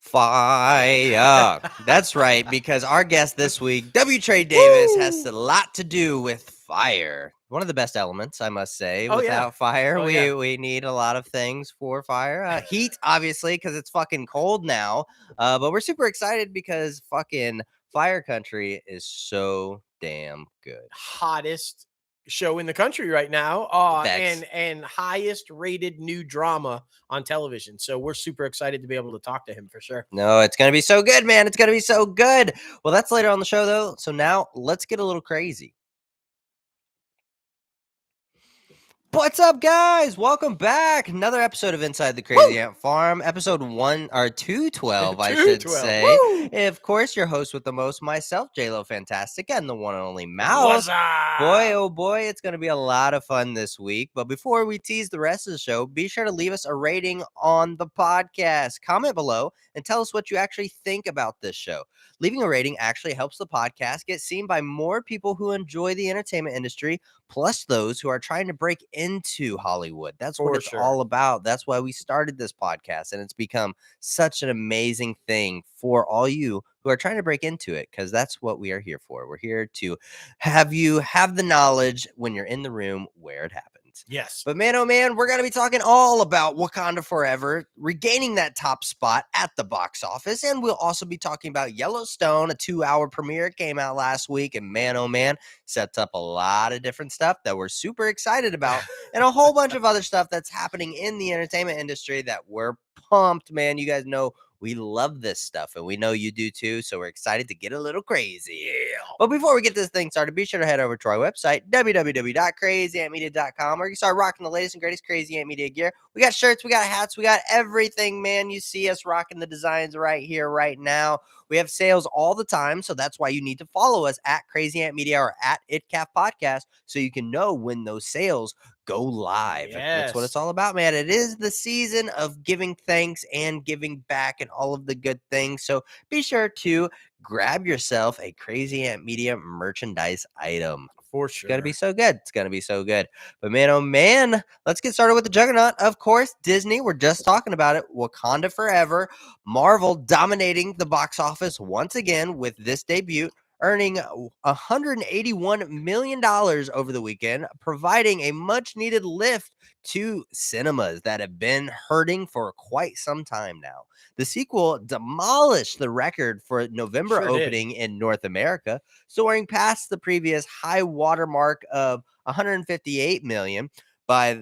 Fire. That's right, because our guest this week, W. Trey Davis, has a lot to do with fire. One of the best elements, I must say. Without fire, we need a lot of things for fire. Heat, obviously, because it's fucking cold now. But we're super excited because fucking Fire Country is so damn good. Hottest show in the country right now, and highest rated new drama on television. So we're super excited to be able to talk to him for sure. No, it's going to be so good, man. It's going to be so good. Well, that's later on the show, though. So now let's get a little crazy. What's up, guys? Welcome back. Another episode of Inside the Crazy Ant Farm, episode 212, I should say. Woo! Of course, your host with the most, myself, J-Lo Fantastic, and the one and only Mouse. Boy, oh boy, it's going to be a lot of fun this week. But before we tease the rest of the show, be sure to leave us a rating on the podcast. Comment below and tell us what you actually think about this show. Leaving a rating actually helps the podcast get seen by more people who enjoy the entertainment industry, plus those who are trying to break into Hollywood. That's what it's all about. That's why we started this podcast, and it's become such an amazing thing for all you who are trying to break into it, because that's what we are here for. We're here to have you have the knowledge when you're in the room where it happens. Yes. But man, oh man, we're going to be talking all about Wakanda Forever, regaining that top spot at the box office. And we'll also be talking about Yellowstone, a 2-hour premiere came out last week. And man, oh man, sets up a lot of different stuff that we're super excited about. And a whole bunch of other stuff that's happening in the entertainment industry that we're pumped, man. You guys know we love this stuff, and we know you do too, so we're excited to get a little crazy. But before we get this thing started, be sure to head over to our website, www.crazyantmedia.com, where you can start rocking the latest and greatest Crazy Ant Media gear. We got shirts, we got hats, we got everything, man. You see us rocking the designs right here, right now. We have sales all the time, so that's why you need to follow us at Crazy Ant Media or at ITCAFpodcast so you can know when those sales go live. Yes. That's what it's all about, man. It is the season of giving thanks and giving back and all of the good things. So be sure to grab yourself a Crazy Ant Media merchandise item. For It's sure. going to be so good. It's going to be so good. But man, oh man, let's get started with the juggernaut. Of course, Disney, we're just talking about it. Wakanda Forever. Marvel dominating the box office once again with this debut, earning $181 million over the weekend, providing a much-needed lift to cinemas that have been hurting for quite some time now. The sequel demolished the record for November opening in North America, soaring past the previous high watermark of $158 million by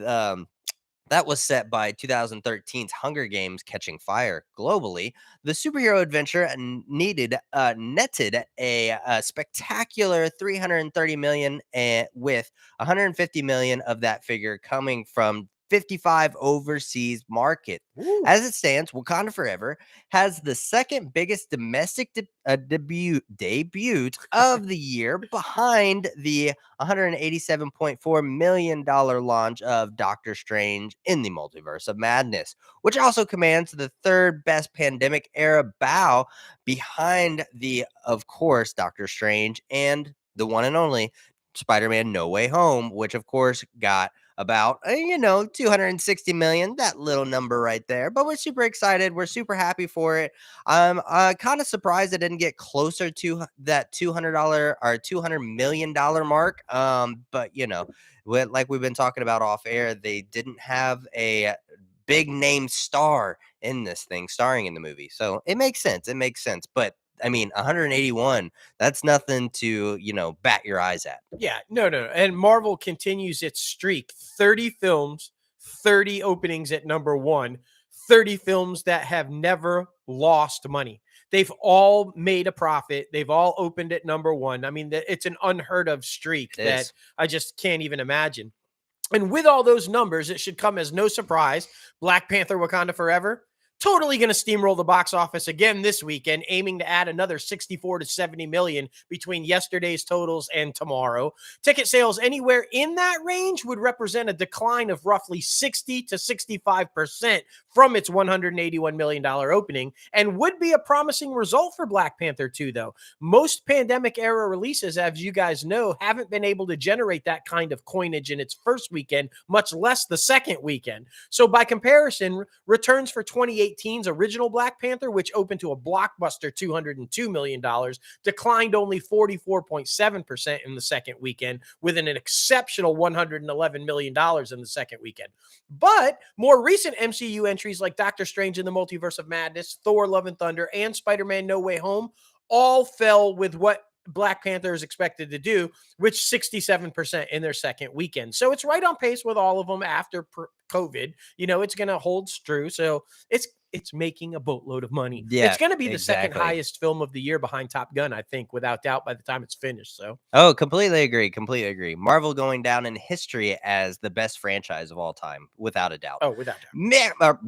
that was set by 2013's Hunger Games Catching Fire globally. The superhero adventure netted a spectacular $330 million, with $150 million of that figure coming from 55 overseas market. Ooh. As it stands, Wakanda Forever has the second biggest domestic debut of the year, behind the $187.4 million launch of Doctor Strange in the Multiverse of Madness, which also commands the third best pandemic era bow, behind the, of course, Doctor Strange and the one and only Spider-Man No Way Home, which of course got about, 260 million, that little number right there. But we're super excited. We're super happy for it. I'm kind of surprised it didn't get closer to that $200 or $200 million mark. But like we've been talking about off air, they didn't have a big name star in this thing starring in the movie. So it makes sense. But I mean, 181, that's nothing to, bat your eyes at. Yeah, no. And Marvel continues its streak. 30 films, 30 openings at number one, 30 films that have never lost money. They've all made a profit. They've all opened at number one. I mean, it's an unheard of streak that I just can't even imagine. And with all those numbers, it should come as no surprise. Black Panther Wakanda Forever, totally going to steamroll the box office again this weekend, aiming to add another 64 to 70 million between yesterday's totals and tomorrow. Ticket sales anywhere in that range would represent a decline of roughly 60 to 65% from its $181 million opening, and would be a promising result for Black Panther 2, though. Most pandemic-era releases, as you guys know, haven't been able to generate that kind of coinage in its first weekend, much less the second weekend. So by comparison, returns for 2018 2018's original Black Panther, which opened to a blockbuster $202 million, declined only 44.7% in the second weekend, with an exceptional $111 million in the second weekend. But more recent MCU entries like Doctor Strange in the Multiverse of Madness, Thor: Love and Thunder, and Spider-Man: No Way Home all fell with what Black Panther is expected to do, which 67% in their second weekend. So it's right on pace with all of them after COVID. It's going to hold true. So it's making a boatload of money. Yeah, It's going to be the second exactly. highest film of the year behind Top Gun, I think, without doubt, by the time it's finished. So, Oh, completely agree. Completely agree. Marvel going down in history as the best franchise of all time, without a doubt. without doubt.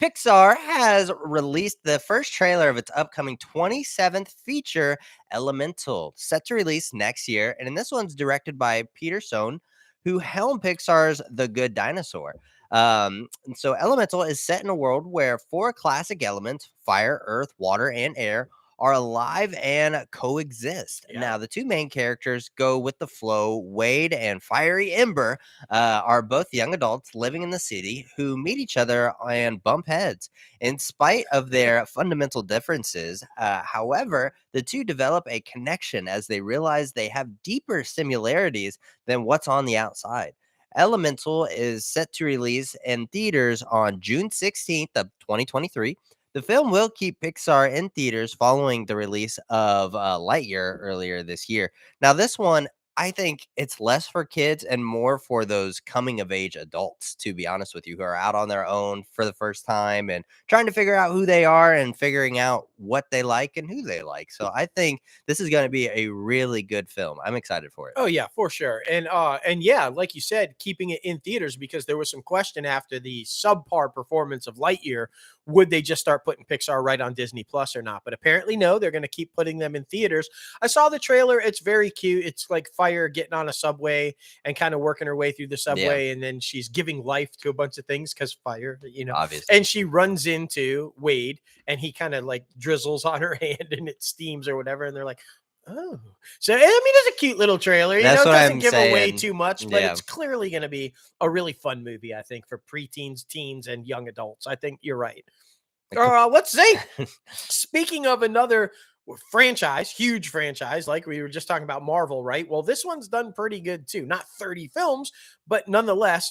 Pixar has released the first trailer of its upcoming 27th feature, Elemental, set to release next year. And this one's directed by Peter Sohn, who helmed Pixar's The Good Dinosaur. And so Elemental is set in a world where 4 classic elements, fire, earth, water, and air, are alive and coexist. Yeah. Now, the 2 main characters go with the flow. Wade and Fiery Ember are both young adults living in the city who meet each other and bump heads. In spite of their fundamental differences, however, the 2 develop a connection as they realize they have deeper similarities than what's on the outside. Elemental is set to release in theaters on June 16th of 2023. The film will keep Pixar in theaters following the release of Lightyear earlier this year. Now, this one, I think it's less for kids and more for those coming of age adults, to be honest with you, who are out on their own for the first time and trying to figure out who they are and figuring out what they like and who they like. So I think this is going to be a really good film. I'm excited for it. Oh yeah, for sure. And yeah, like you said, keeping it in theaters, because there was some question after the subpar performance of Lightyear, would they just start putting Pixar right on Disney Plus or not? But apparently no, they're going to keep putting them in theaters. I saw the trailer. It's very cute. It's like Fire getting on a subway and kind of working her way through the subway, and then she's giving life to a bunch of things because Fire, Obviously. and she runs into Wade and he kind of like drizzles on her hand and it steams or whatever. And they're like, oh, so I mean, it's a cute little trailer. That's It what doesn't I'm give away saying. too much, but Yeah. it's clearly going to be a really fun movie, I think, for preteens, teens, and young adults. I think you're right. Let's see. Speaking of another franchise, huge franchise, like we were just talking about Marvel, right? Well, this one's done pretty good too. Not 30 films, but nonetheless,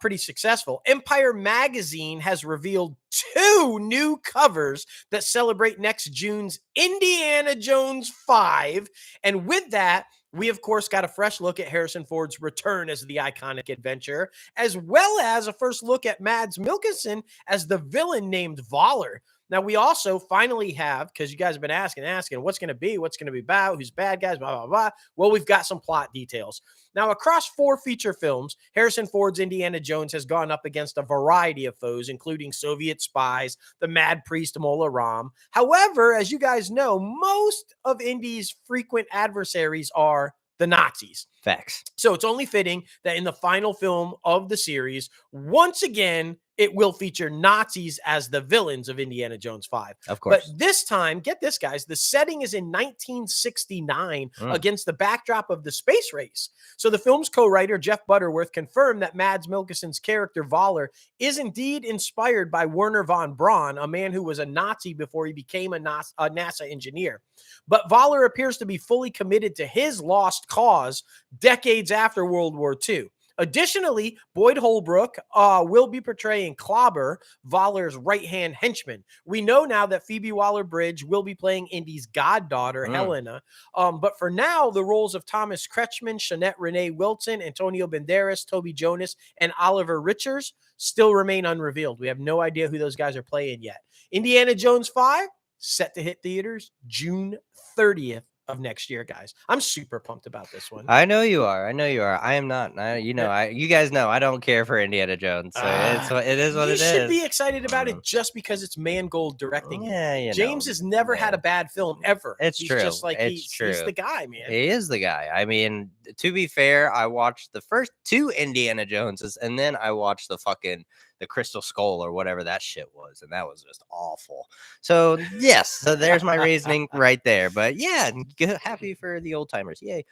pretty successful. Empire Magazine has revealed 2 new covers that celebrate next June's Indiana Jones 5. And with that, we, of course, got a fresh look at Harrison Ford's return as the iconic adventurer, as well as a first look at Mads Mikkelsen as the villain named Voller. Now, we also finally have, because you guys have been asking, what's going to be about, who's bad guys, blah, blah, blah. Well, we've got some plot details. Now, across 4 feature films, Harrison Ford's Indiana Jones has gone up against a variety of foes, including Soviet spies, the mad priest Mola Ram. However, as you guys know, most of Indy's frequent adversaries are the Nazis. Facts. So it's only fitting that in the final film of the series, once again, it will feature Nazis as the villains of Indiana Jones 5. Of course. But this time, get this, guys, the setting is in 1969 against the backdrop of the space race. So the film's co-writer, Jeff Butterworth, confirmed that Mads Mikkelsen's character, Voller, is indeed inspired by Werner von Braun, a man who was a Nazi before he became a NASA engineer. But Voller appears to be fully committed to his lost cause decades after World War II. Additionally, Boyd Holbrook will be portraying Clobber, Voller's right-hand henchman. We know now that Phoebe Waller-Bridge will be playing Indy's goddaughter, Helena. But for now, the roles of Thomas Kretschmann, Shanette Renee Wilson, Antonio Banderas, Toby Jonas, and Oliver Richards still remain unrevealed. We have no idea who those guys are playing yet. Indiana Jones 5, set to hit theaters June 30th. Of next year, guys. I'm super pumped about this one. I know you are. I am not. You guys know I don't care for Indiana Jones. So it is what it is. You should be excited about it just because it's Mangold directing. Yeah, James has never had a bad film ever. It's true. Just like he's the guy, man. He is the guy. I mean, to be fair, I watched the first 2 Indiana Joneses, and then I watched the fucking the Crystal Skull or whatever that shit was, and that was just awful. So yes, so there's my reasoning right there. But yeah, happy for the old timers, yay!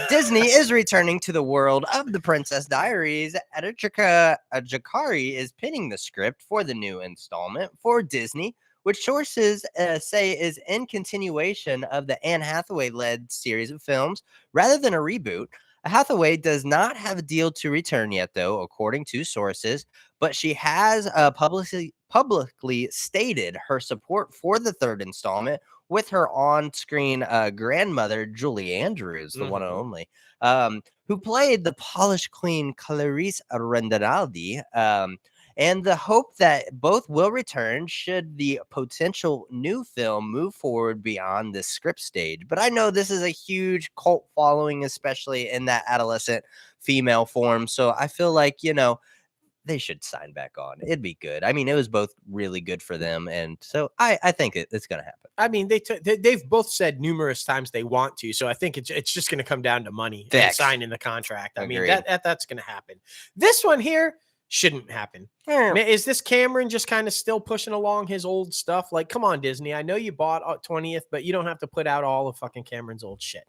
Disney is returning to the world of the Princess Diaries. Editor Jakari is pinning the script for the new installment for Disney, which sources say is in continuation of the Anne Hathaway-led series of films rather than a reboot. Hathaway does not have a deal to return yet, though, according to sources, but she has publicly stated her support for the third installment with her on-screen grandmother, Julie Andrews, the one and only, who played the polished queen Clarice Renderaldi, and the hope that both will return should the potential new film move forward beyond the script stage. But I know this is a huge cult following, especially in that adolescent female form. So I feel like, they should sign back on. It'd be good. I mean, it was both really good for them. And so I think it's going to happen. I mean, they've both said numerous times they want to. So I think it's just going to come down to money and signing the contract. I mean, that's going to happen. This one here shouldn't happen. Is this Cameron just kind of still pushing along his old stuff? Like, come on, Disney. I know you bought 20th, but you don't have to put out all of fucking Cameron's old shit.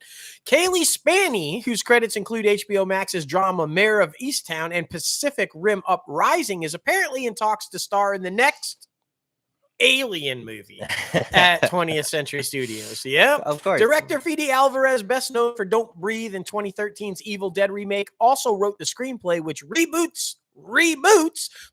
Kaylee Spaney, whose credits include HBO Max's drama Mayor of Easttown and Pacific Rim Uprising, is apparently in talks to star in the next Alien movie at 20th Century Studios. Yep. Of course. Director Fede Alvarez, best known for Don't Breathe in 2013's Evil Dead remake, also wrote the screenplay, which reboots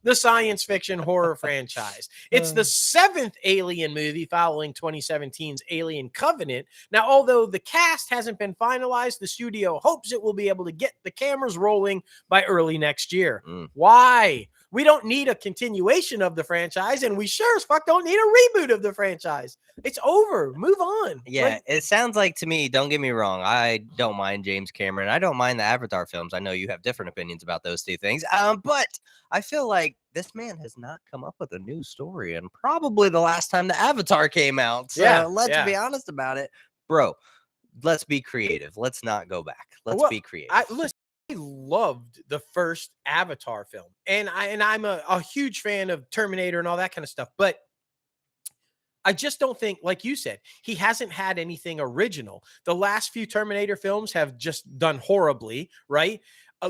the science fiction horror franchise. It's the 7th Alien movie following 2017's Alien Covenant. Now, although the cast hasn't been finalized, the studio hopes it will be able to get the cameras rolling by early next year. Why? We don't need a continuation of the franchise, and we sure as fuck don't need a reboot of the franchise. It's over. Move on. Yeah, it sounds like to me, don't get me wrong, I don't mind James Cameron. I don't mind the Avatar films. I know you have different opinions about those two things. But I feel like this man has not come up with a new story, and probably the last time the Avatar came out. So let's be honest about it. Bro, let's be creative. Let's not go back. Let's be creative. I loved the first Avatar film, and I'm a huge fan of Terminator and all that kind of stuff, but I just don't think, like you said, he hasn't had anything original. The last few Terminator films have just done horribly, right?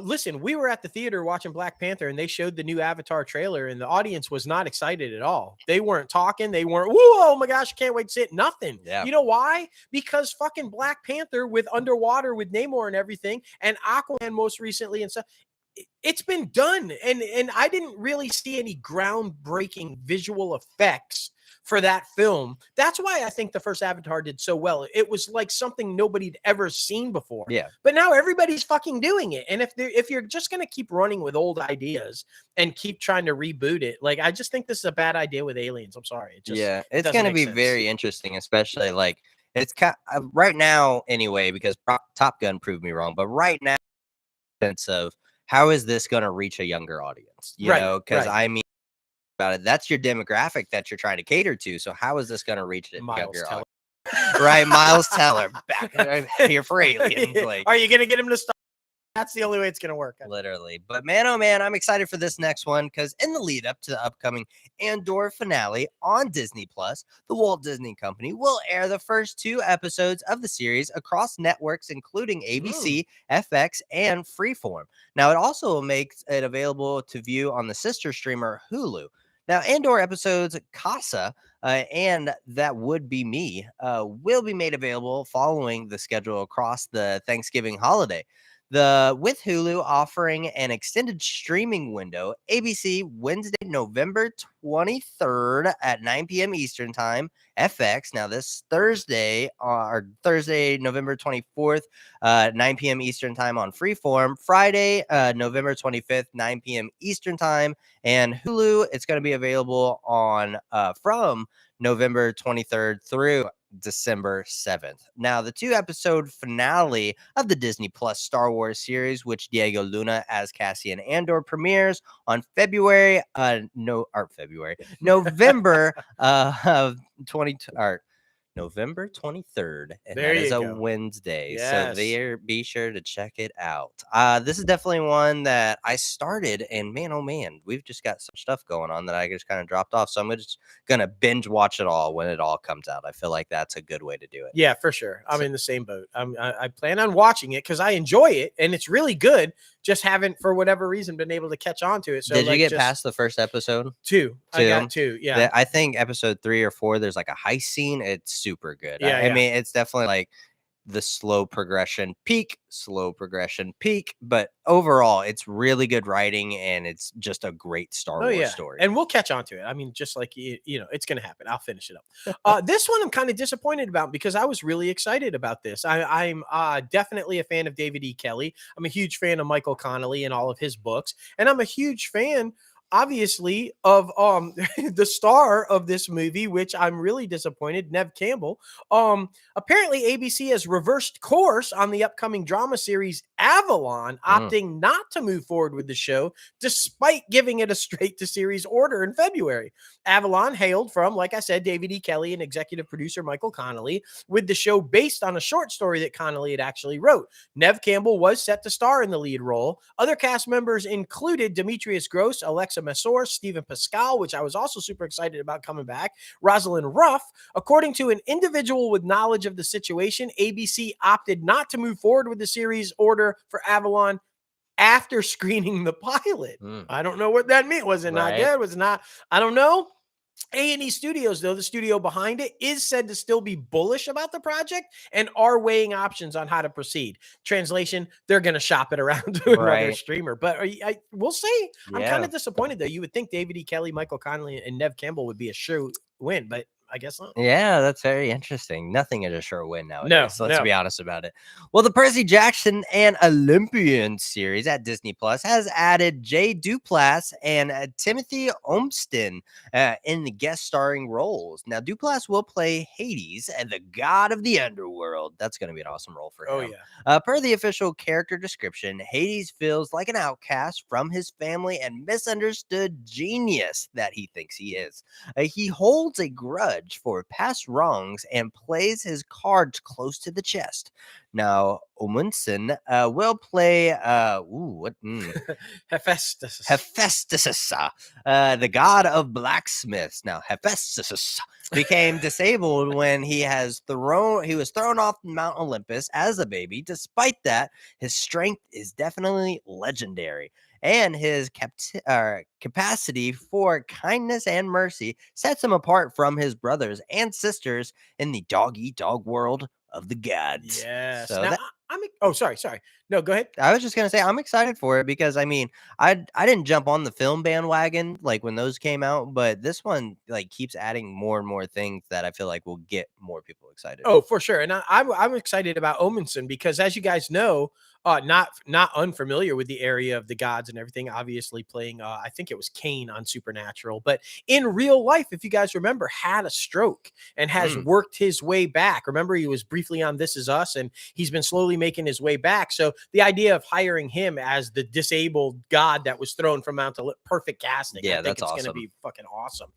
Listen, we were at the theater watching Black Panther, and they showed the new Avatar trailer, and the audience was not excited at all. They weren't talking. They weren't, whoa, oh my gosh, I can't wait to see it. Nothing. Yeah. You know why? Because fucking Black Panther with underwater with Namor and everything, and Aquaman most recently and stuff, it's been done. And I didn't really see any groundbreaking visual effects for that film. That's why I think the first Avatar did so well. It was like something nobody'd ever seen before. Yeah. But now everybody's fucking doing it. And if you're just going to keep running with old ideas and keep trying to reboot it, like, I just think this is a bad idea with Aliens. I'm sorry. It's going to be very interesting, especially like it's right now anyway, because Top Gun proved me wrong. But right now, sense of how is this going to reach a younger audience? You know, because I mean, about it, that's your demographic that you're trying to cater to. So how is this going to reach it? Right, Miles Teller back here for Aliens. Like, are you going to get him to stop? That's the only way it's going to work. Literally. But man, oh man, I'm excited for this next one because in the lead up to the upcoming Andor finale on Disney Plus, the Walt Disney Company will air the first 2 episodes of the series across networks, including ABC, FX, and Freeform. Now, it also makes it available to view on the sister streamer Hulu. Now, Andor episodes Casa and That Would Be Me will be made available following the schedule across the Thanksgiving holiday. With Hulu offering an extended streaming window, ABC Wednesday, November 23rd at 9 p.m. Eastern Time, FX. Now this Thursday, November 24th, 9 p.m. Eastern Time on Freeform. Friday, November 25th, 9 p.m. Eastern Time, and Hulu. It's going to be available on from November 23rd through December 7th. Now, the 2-episode finale of the Disney Plus Star Wars series, which Diego Luna as Cassian Andor premieres on November of November 23rd, and There that is you a go. Wednesday. So Yes. there, be sure to check it out. This is definitely one that I started, and man, oh man, we've just got some stuff going on that I just kind of dropped off. So I'm just gonna binge watch it all when it all comes out. I feel like that's a good way to do it. Yeah, for sure. I'm So, in the same boat. I plan on watching it because I enjoy it and it's really good. Just haven't, for whatever reason, been able to catch on to it. So, did you like, get just past the first episode? two. I got Two. two. Yeah. I think episode 3 or 4, there's like a heist scene. It's super good. Yeah. I Yeah. mean, it's definitely like the slow progression peak, but overall it's really good writing and it's just a great Star Oh Wars yeah, story. and we'll catch on to it. I mean, just like it's going to happen. I'll finish it up. This one I'm kind of disappointed about because I was really excited about this. I'm definitely a fan of David E. Kelly. I'm a huge fan of Michael Connelly and all of his books, and I'm a huge fan, obviously, of the star of this movie, which I'm really disappointed, Nev Campbell. Apparently ABC has reversed course on the upcoming drama series Avalon, opting not to move forward with the show despite giving it a straight to series order in February. Avalon hailed from, like I said, David E. Kelly and executive producer Michael Connelly, with the show based on a short story that Connelly had actually wrote. Nev Campbell was set to star in the lead role. Other cast members included Demetrius Gross, Alexa Messor, Stephen Pascal, which I was also super excited about coming back, Rosalind Ruff. According to an individual with knowledge of the situation, ABC opted not to move forward with the series order for Avalon after screening the pilot. I don't know what that meant. Was it not good? Was it not? I don't know. A&E Studios, though, the studio behind it, is said to still be bullish about the project and are weighing options on how to proceed. Translation, they're going to shop it around to another streamer. But we'll see. I'm kind of disappointed, though. You would think David E. Kelly, Michael Connelly, and Nev Campbell would be a sure win, but I guess not. Yeah, that's very interesting. Nothing is a sure win nowadays. No, So let's be honest about it. Well, the Percy Jackson and Olympian series at Disney Plus has added Jay Duplass and Timothy Olmston in the guest starring roles. Now, Duplass will play Hades, the god of the underworld. That's going to be an awesome role for him. Oh, yeah. Per the official character description, Hades feels like an outcast from his family and misunderstood genius that he thinks he is. He holds a grudge for past wrongs and plays his cards close to the chest. Now, Omundson will play Hephaestus, the god of blacksmiths. Now, Hephaestus became disabled when he was thrown off Mount Olympus as a baby. Despite that, his strength is definitely legendary. And his capacity for kindness and mercy sets him apart from his brothers and sisters in the dog-eat-dog world of the gods. Yes. So Now, sorry. No, go ahead. I was just gonna say I'm excited for it because I mean I didn't jump on the film bandwagon like when those came out, but this one like keeps adding more and more things that I feel like will get more people excited. Oh, for sure. And I'm excited about Omenson because, as you guys know, not unfamiliar with the area of the gods and everything. Obviously, playing I think it was Cain on Supernatural, but in real life, if you guys remember, had a stroke and has worked his way back. Remember, he was briefly on This Is Us, and he's been slowly making his way back. So the idea of hiring him as the disabled god that was thrown from Mount Olympus, perfect casting. Yeah, I think that's it's awesome. going to be fucking awesome.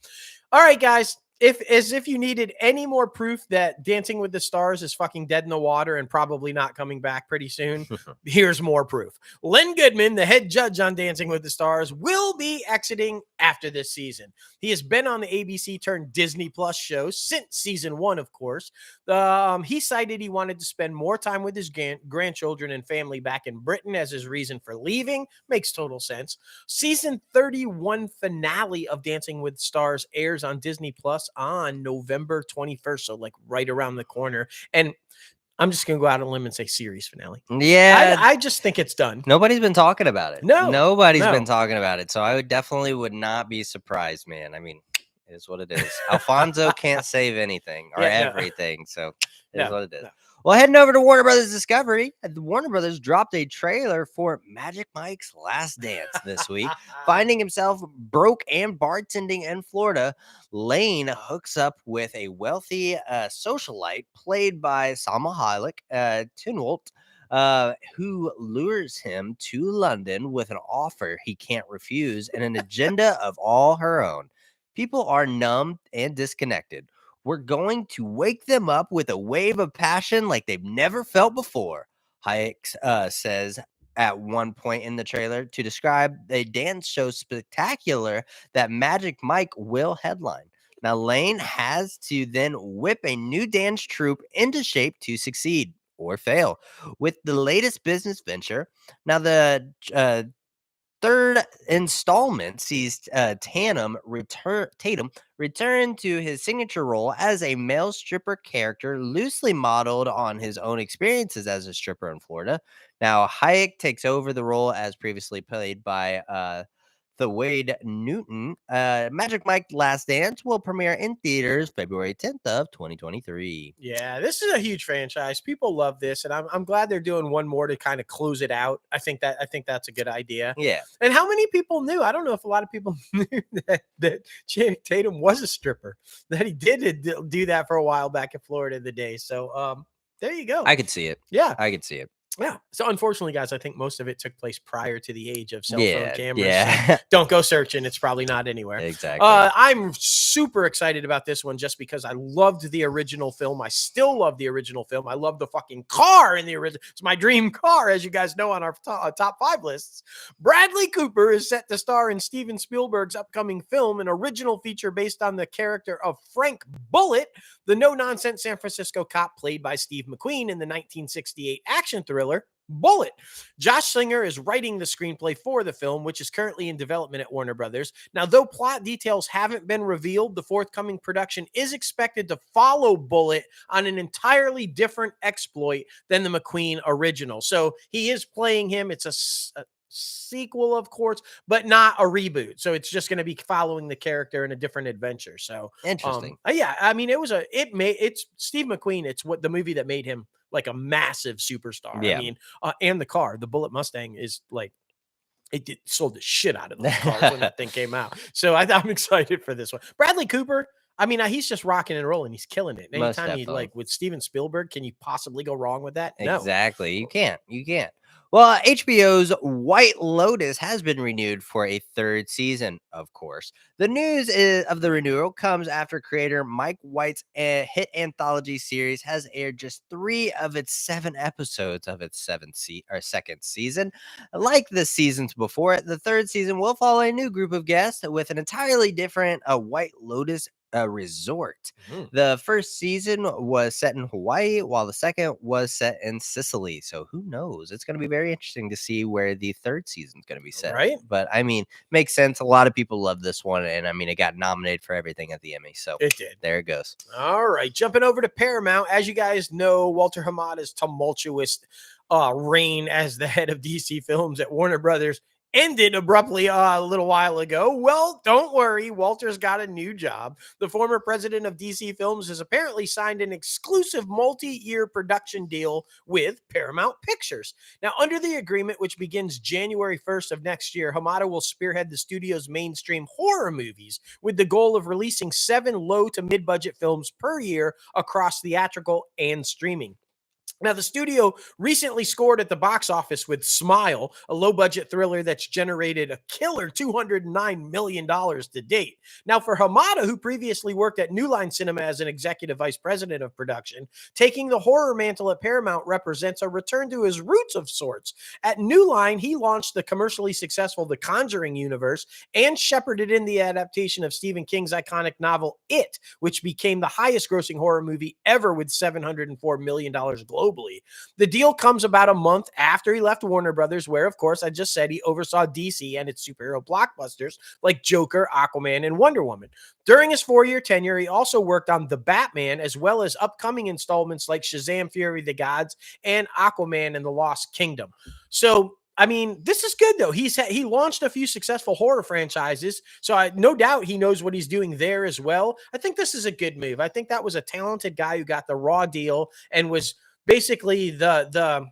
All right, guys. If you needed any more proof that Dancing with the Stars is fucking dead in the water and probably not coming back pretty soon, here's more proof. Len Goodman, the head judge on Dancing with the Stars, will be exiting after this season. He has been on the ABC turned Disney Plus show since season 1, of course. He cited he wanted to spend more time with his grandchildren and family back in Britain as his reason for leaving. Makes total sense. Season 31 finale of Dancing with the Stars airs on Disney Plus on November 21st, so like right around the corner. And I'm just gonna go out on a limb and say series finale. Yeah, I just think it's done. Nobody's been talking about it. No, Nobody's been talking about it. So I definitely would not be surprised, man. I mean, it is what it is. Alfonso can't save anything or everything. So it is what it is. Well, heading over to Warner Brothers Discovery, Warner Brothers dropped a trailer for Magic Mike's Last Dance this week. Finding himself broke and bartending in Florida, Lane hooks up with a wealthy socialite played by Salma Hayek, Tunwalt, who lures him to London with an offer he can't refuse and an agenda of all her own. People are numb and disconnected. We're going to wake them up with a wave of passion like they've never felt before, Hayek says at one point in the trailer to describe a dance show spectacular that Magic Mike will headline. Now, Lane has to then whip a new dance troupe into shape to succeed or fail with the latest business venture. Now, the third installment sees Tatum return to his signature role as a male stripper character, loosely modeled on his own experiences as a stripper in Florida. Now, Hayek takes over the role as previously played by the Wade Newton. Magic Mike Last Dance will premiere in theaters February 10th of 2023. Yeah, this is a huge franchise. People love this, and I'm glad they're doing one more to kind of close it out. I think that's a good idea. Yeah. And how many people knew? I don't know if a lot of people knew that Channing Tatum was a stripper, that he did do that for a while back in Florida in the day. So there you go. I could see it. Yeah. I could see it. Yeah. So unfortunately, guys, I think most of it took place prior to the age of cell phone Yeah. cameras. Yeah. So don't go searching. It's probably not anywhere. Exactly. I'm super excited about this one just because I loved the original film. I still love the original film. I love the fucking car in the original. It's my dream car, as you guys know, on our top 5 lists. Bradley Cooper is set to star in Steven Spielberg's upcoming film, an original feature based on the character of Frank Bullitt, the no-nonsense San Francisco cop played by Steve McQueen in the 1968 action thriller Bullitt. Josh Singer is writing the screenplay for the film, which is currently in development at Warner Brothers. Now, though plot details haven't been revealed, the forthcoming production is expected to follow Bullitt on an entirely different exploit than the McQueen original. So he is playing him. It's a sequel, of course, but not a reboot. So it's just going to be following the character in a different adventure. So Interesting. Yeah, I mean, it's Steve McQueen. It's what the movie that made him like a massive superstar. Yeah. I mean, and the car, the Bullitt Mustang is like, it sold the shit out of those cars when that thing came out. So I'm excited for this one. Bradley Cooper, I mean, he's just rocking and rolling. He's killing it. Most Anytime he definitely. like with Steven Spielberg, can you possibly go wrong with that? No. Exactly. You can't. You can't. Well, HBO's White Lotus has been renewed for a 3rd season, of course. The news of the renewal comes after creator Mike White's hit anthology series has aired just 3 of its 7 episodes of its 2nd season. Like the seasons before it, the 3rd season will follow a new group of guests with an entirely different White Lotus resort. The 1st season was set in Hawaii, while the 2nd was set in Sicily. So who knows? It's going to be very interesting to see where the 3rd season is going to be set. Right. But I mean, makes sense. A lot of people love this one, and I mean, it got nominated for everything at the Emmy. So it did. There it goes. All right, jumping over to Paramount. As you guys know, Walter Hamada's tumultuous reign as the head of DC Films at Warner Brothers ended abruptly a little while ago. Well, don't worry, Walter's got a new job. The former president of DC Films has apparently signed an exclusive multi-year production deal with Paramount Pictures. Now, under the agreement, which begins January 1st of next year, Hamada will spearhead the studio's mainstream horror movies with the goal of releasing 7 low to mid-budget films per year across theatrical and streaming. Now, the studio recently scored at the box office with Smile, a low-budget thriller that's generated a killer $209 million to date. Now, for Hamada, who previously worked at New Line Cinema as an executive vice president of production, taking the horror mantle at Paramount represents a return to his roots of sorts. At New Line, he launched the commercially successful The Conjuring universe and shepherded in the adaptation of Stephen King's iconic novel It, which became the highest-grossing horror movie ever with $704 million globally. The deal comes about a month after he left Warner Brothers, where, of course, I just said he oversaw DC and its superhero blockbusters like Joker, Aquaman, and Wonder Woman. During his 4-year tenure, he also worked on The Batman, as well as upcoming installments like Shazam! Fury of the Gods and Aquaman and the Lost Kingdom. So, I mean, this is good, though. He launched a few successful horror franchises, so no doubt he knows what he's doing there as well. I think this is a good move. I think that was a talented guy who got the raw deal and was basically the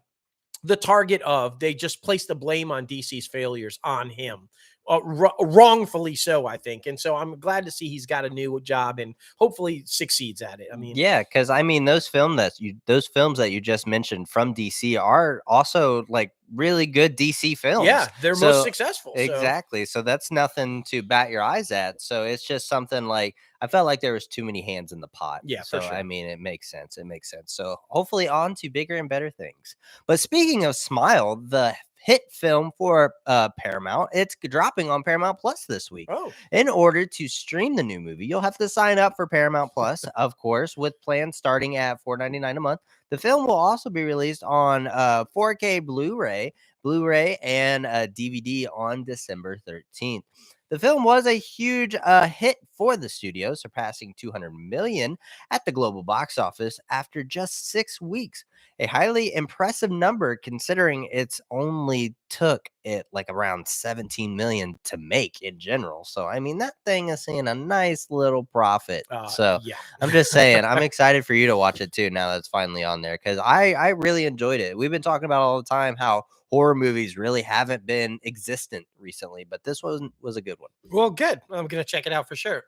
target of, they just placed the blame on DC's failures on him. wrongfully so, I think. And so I'm glad to see he's got a new job and hopefully succeeds at it. I mean, yeah, because I mean those films that you just mentioned from DC are also like really good DC films. yeah, they're most So successful. So exactly. So that's nothing to bat your eyes at. So it's just something like I felt like there was too many hands in the pot. yeah, for So I sure. mean it makes sense. It makes sense. So hopefully on to bigger and better things. But speaking of Smile, the hit film for Paramount, it's dropping on Paramount Plus this week. Oh, In order to stream the new movie, you'll have to sign up for Paramount Plus, of course, with plans starting at $4.99 a month. The film will also be released on 4K Blu-ray, and DVD on December 13th. The film was a huge hit for the studio, surpassing 200 million at the global box office after just 6 weeks. A highly impressive number considering it's only took it like around 17 million to make in general. So I mean that thing is seeing a nice little profit. So yeah. I'm just saying I'm excited for you to watch it too now that it's finally on there because I really enjoyed it. We've been talking about all the time how horror movies really haven't been existent recently, but this one was a good one. Well, good. I'm gonna check it out for sure.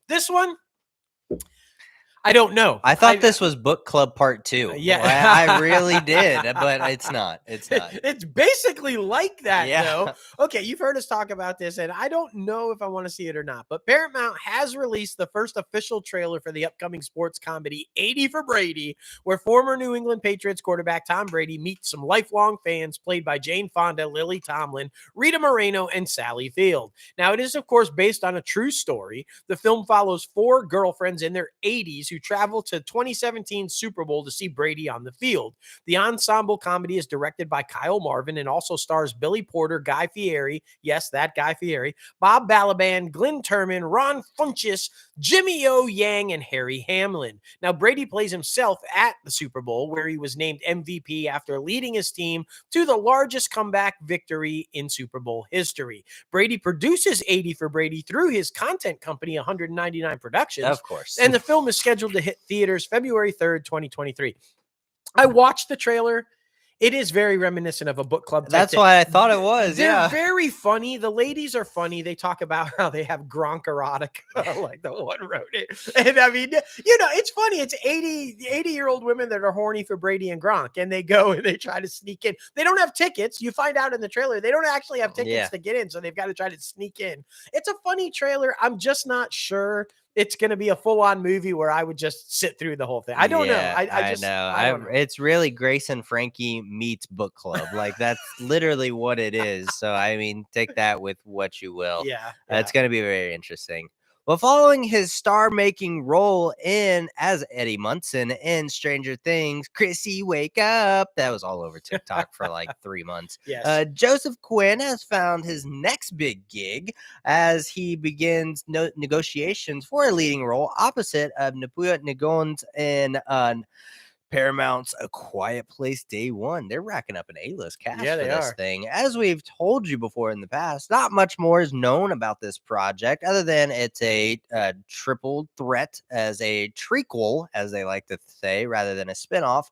This one, I don't know. I thought this was book club part 2. Yeah. I really did, but it's not. It's not. It's basically like that, Yeah. though. Okay, you've heard us talk about this, and I don't know if I want to see it or not. But Paramount has released the first official trailer for the upcoming sports comedy 80 for Brady, where former New England Patriots quarterback Tom Brady meets some lifelong fans played by Jane Fonda, Lily Tomlin, Rita Moreno, and Sally Field. Now, it is, of course, based on a true story. The film follows 4 girlfriends in their 80s who travel to 2017 Super Bowl to see Brady on the field. The ensemble comedy is directed by Kyle Marvin and also stars Billy Porter, Guy Fieri, yes, that Guy Fieri, Bob Balaban, Glenn Turman, Ron Funches, Jimmy O. Yang, and Harry Hamlin. Now, Brady plays himself at the Super Bowl, where he was named MVP after leading his team to the largest comeback victory in Super Bowl history. Brady produces 80 for Brady through his content company, 199 Productions. Of course. And the film is scheduled to hit theaters February 3rd, 2023. I watched the trailer. It is very reminiscent of a book club. That's why I thought it was. They're Yeah. very funny. The ladies are funny. They talk about how they have Gronk erotic, like the one wrote it. And I mean, it's funny. It's 80-year-old women that are horny for Brady and Gronk, and they go and they try to sneak in. They don't have tickets. You find out in the trailer, they don't actually have tickets to get in, so they've got to try to sneak in. It's a funny trailer. I'm just not sure it's going to be a full-on movie where I would just sit through the whole thing. I don't know. I just know. I don't know. It's really Grace and Frankie meets book club. Like that's literally what it is. So I mean, take that with what you will. Yeah. It's going to be very interesting. Well, following his star-making role as Eddie Munson in Stranger Things, Chrissy, wake up. That was all over TikTok for like 3 months. Yes. Joseph Quinn has found his next big gig as he begins negotiations for a leading role opposite of Napuya Nagons in Paramount's A Quiet Place Day One. They're racking up an A-list cast for this thing. As we've told you before in the past, not much more is known about this project other than it's a triple threat as a trequel, as they like to say, rather than a spinoff,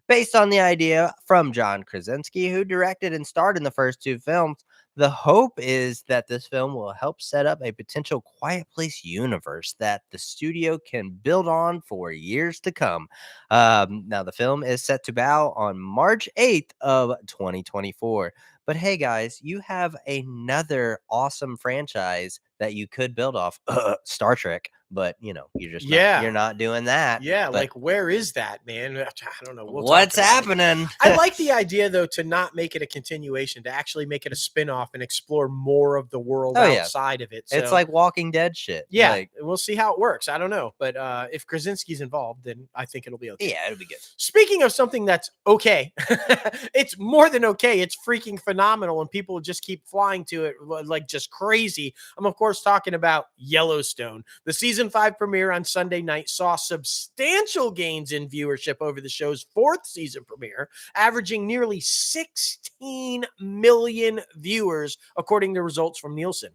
based on the idea from John Krasinski, who directed and starred in the first 2 films. The hope is that this film will help set up a potential Quiet Place universe that the studio can build on for years to come. Now, the film is set to bow on March 8th of 2024. But hey, guys, you have another awesome franchise that you could build off, Star Trek. But you're just you're not doing that. Yeah, but like where is that, man? I don't know. What's happening? I like the idea though to not make it a continuation, to actually make it a spin-off and explore more of the world outside of it. So, it's like Walking Dead shit. Yeah, like, we'll see how it works. I don't know, but if Krasinski's involved, then I think it'll be okay. Yeah, it'll be good. Speaking of something that's okay, it's more than okay. It's freaking phenomenal, and people just keep flying to it like just crazy. I'm of course talking about Yellowstone. The season 5 premiere on Sunday night saw substantial gains in viewership over the show's 4th season premiere, averaging nearly 16 million viewers, according to results from Nielsen.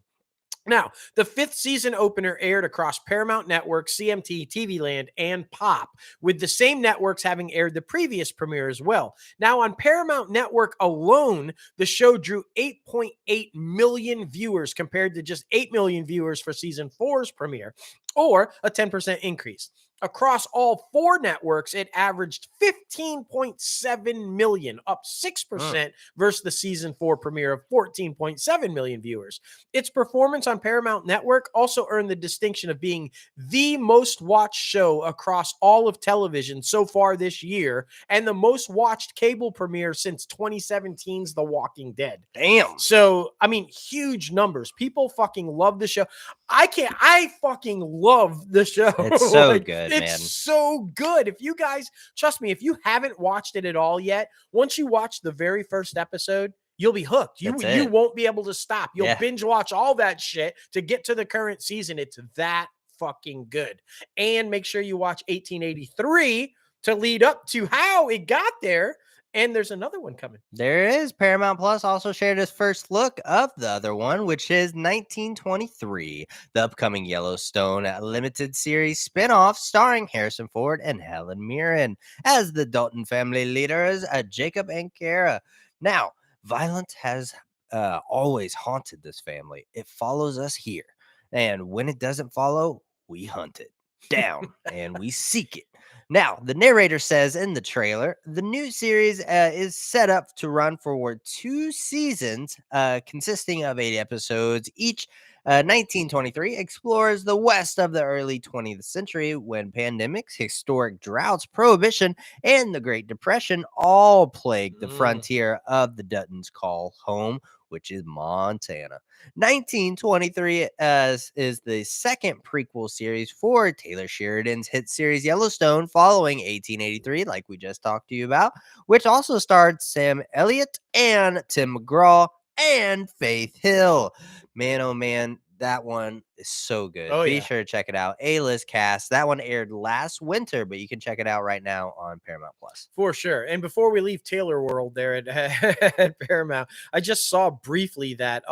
Now, the 5th season opener aired across Paramount Network, CMT, TV Land, and Pop, with the same networks having aired the previous premiere as well. Now, on Paramount Network alone, the show drew 8.8 million viewers compared to just 8 million viewers for season 4's premiere, or a 10% increase. Across all 4 networks, it averaged 15.7 million, up 6% versus the season 4 premiere of 14.7 million viewers. Its performance on Paramount Network also earned the distinction of being the most watched show across all of television so far this year, and the most watched cable premiere since 2017's The Walking Dead. Damn. So, I mean, huge numbers. People fucking love the show. I fucking love the show. It's so good, it's man. so good. If you guys, trust me, if you haven't watched it at all yet, once you watch the very first episode, you'll be hooked. You won't be able to stop. You'll binge watch all that shit to get to the current season. It's that fucking good. And make sure you watch 1883 to lead up to how it got there. And there's another one coming. There is. Paramount Plus also shared its first look of the other one, which is 1923, the upcoming Yellowstone limited series spinoff starring Harrison Ford and Helen Mirren as the Dalton family leaders, Jacob and Kara. Now, violence has always haunted this family. It follows us here. And when it doesn't follow, we hunt it down and we seek it. Now, the narrator says in the trailer, the new series is set up to run for 2 seasons, consisting of 8 episodes each. 1923 explores the West of the early 20th century when pandemics, historic droughts, prohibition, and the Great Depression all plagued the frontier of the Duttons call home, which is Montana. 1923 is the second prequel series for Taylor Sheridan's hit series Yellowstone, following 1883, like we just talked to you about, which also starred Sam Elliott and Tim McGraw and Faith Hill. Man, oh man, that one is so good. Be sure to check it out. A-list cast. That one aired last winter, but you can check it out right now on Paramount Plus. For sure. And before we leave Taylor World there at Paramount, I just saw briefly that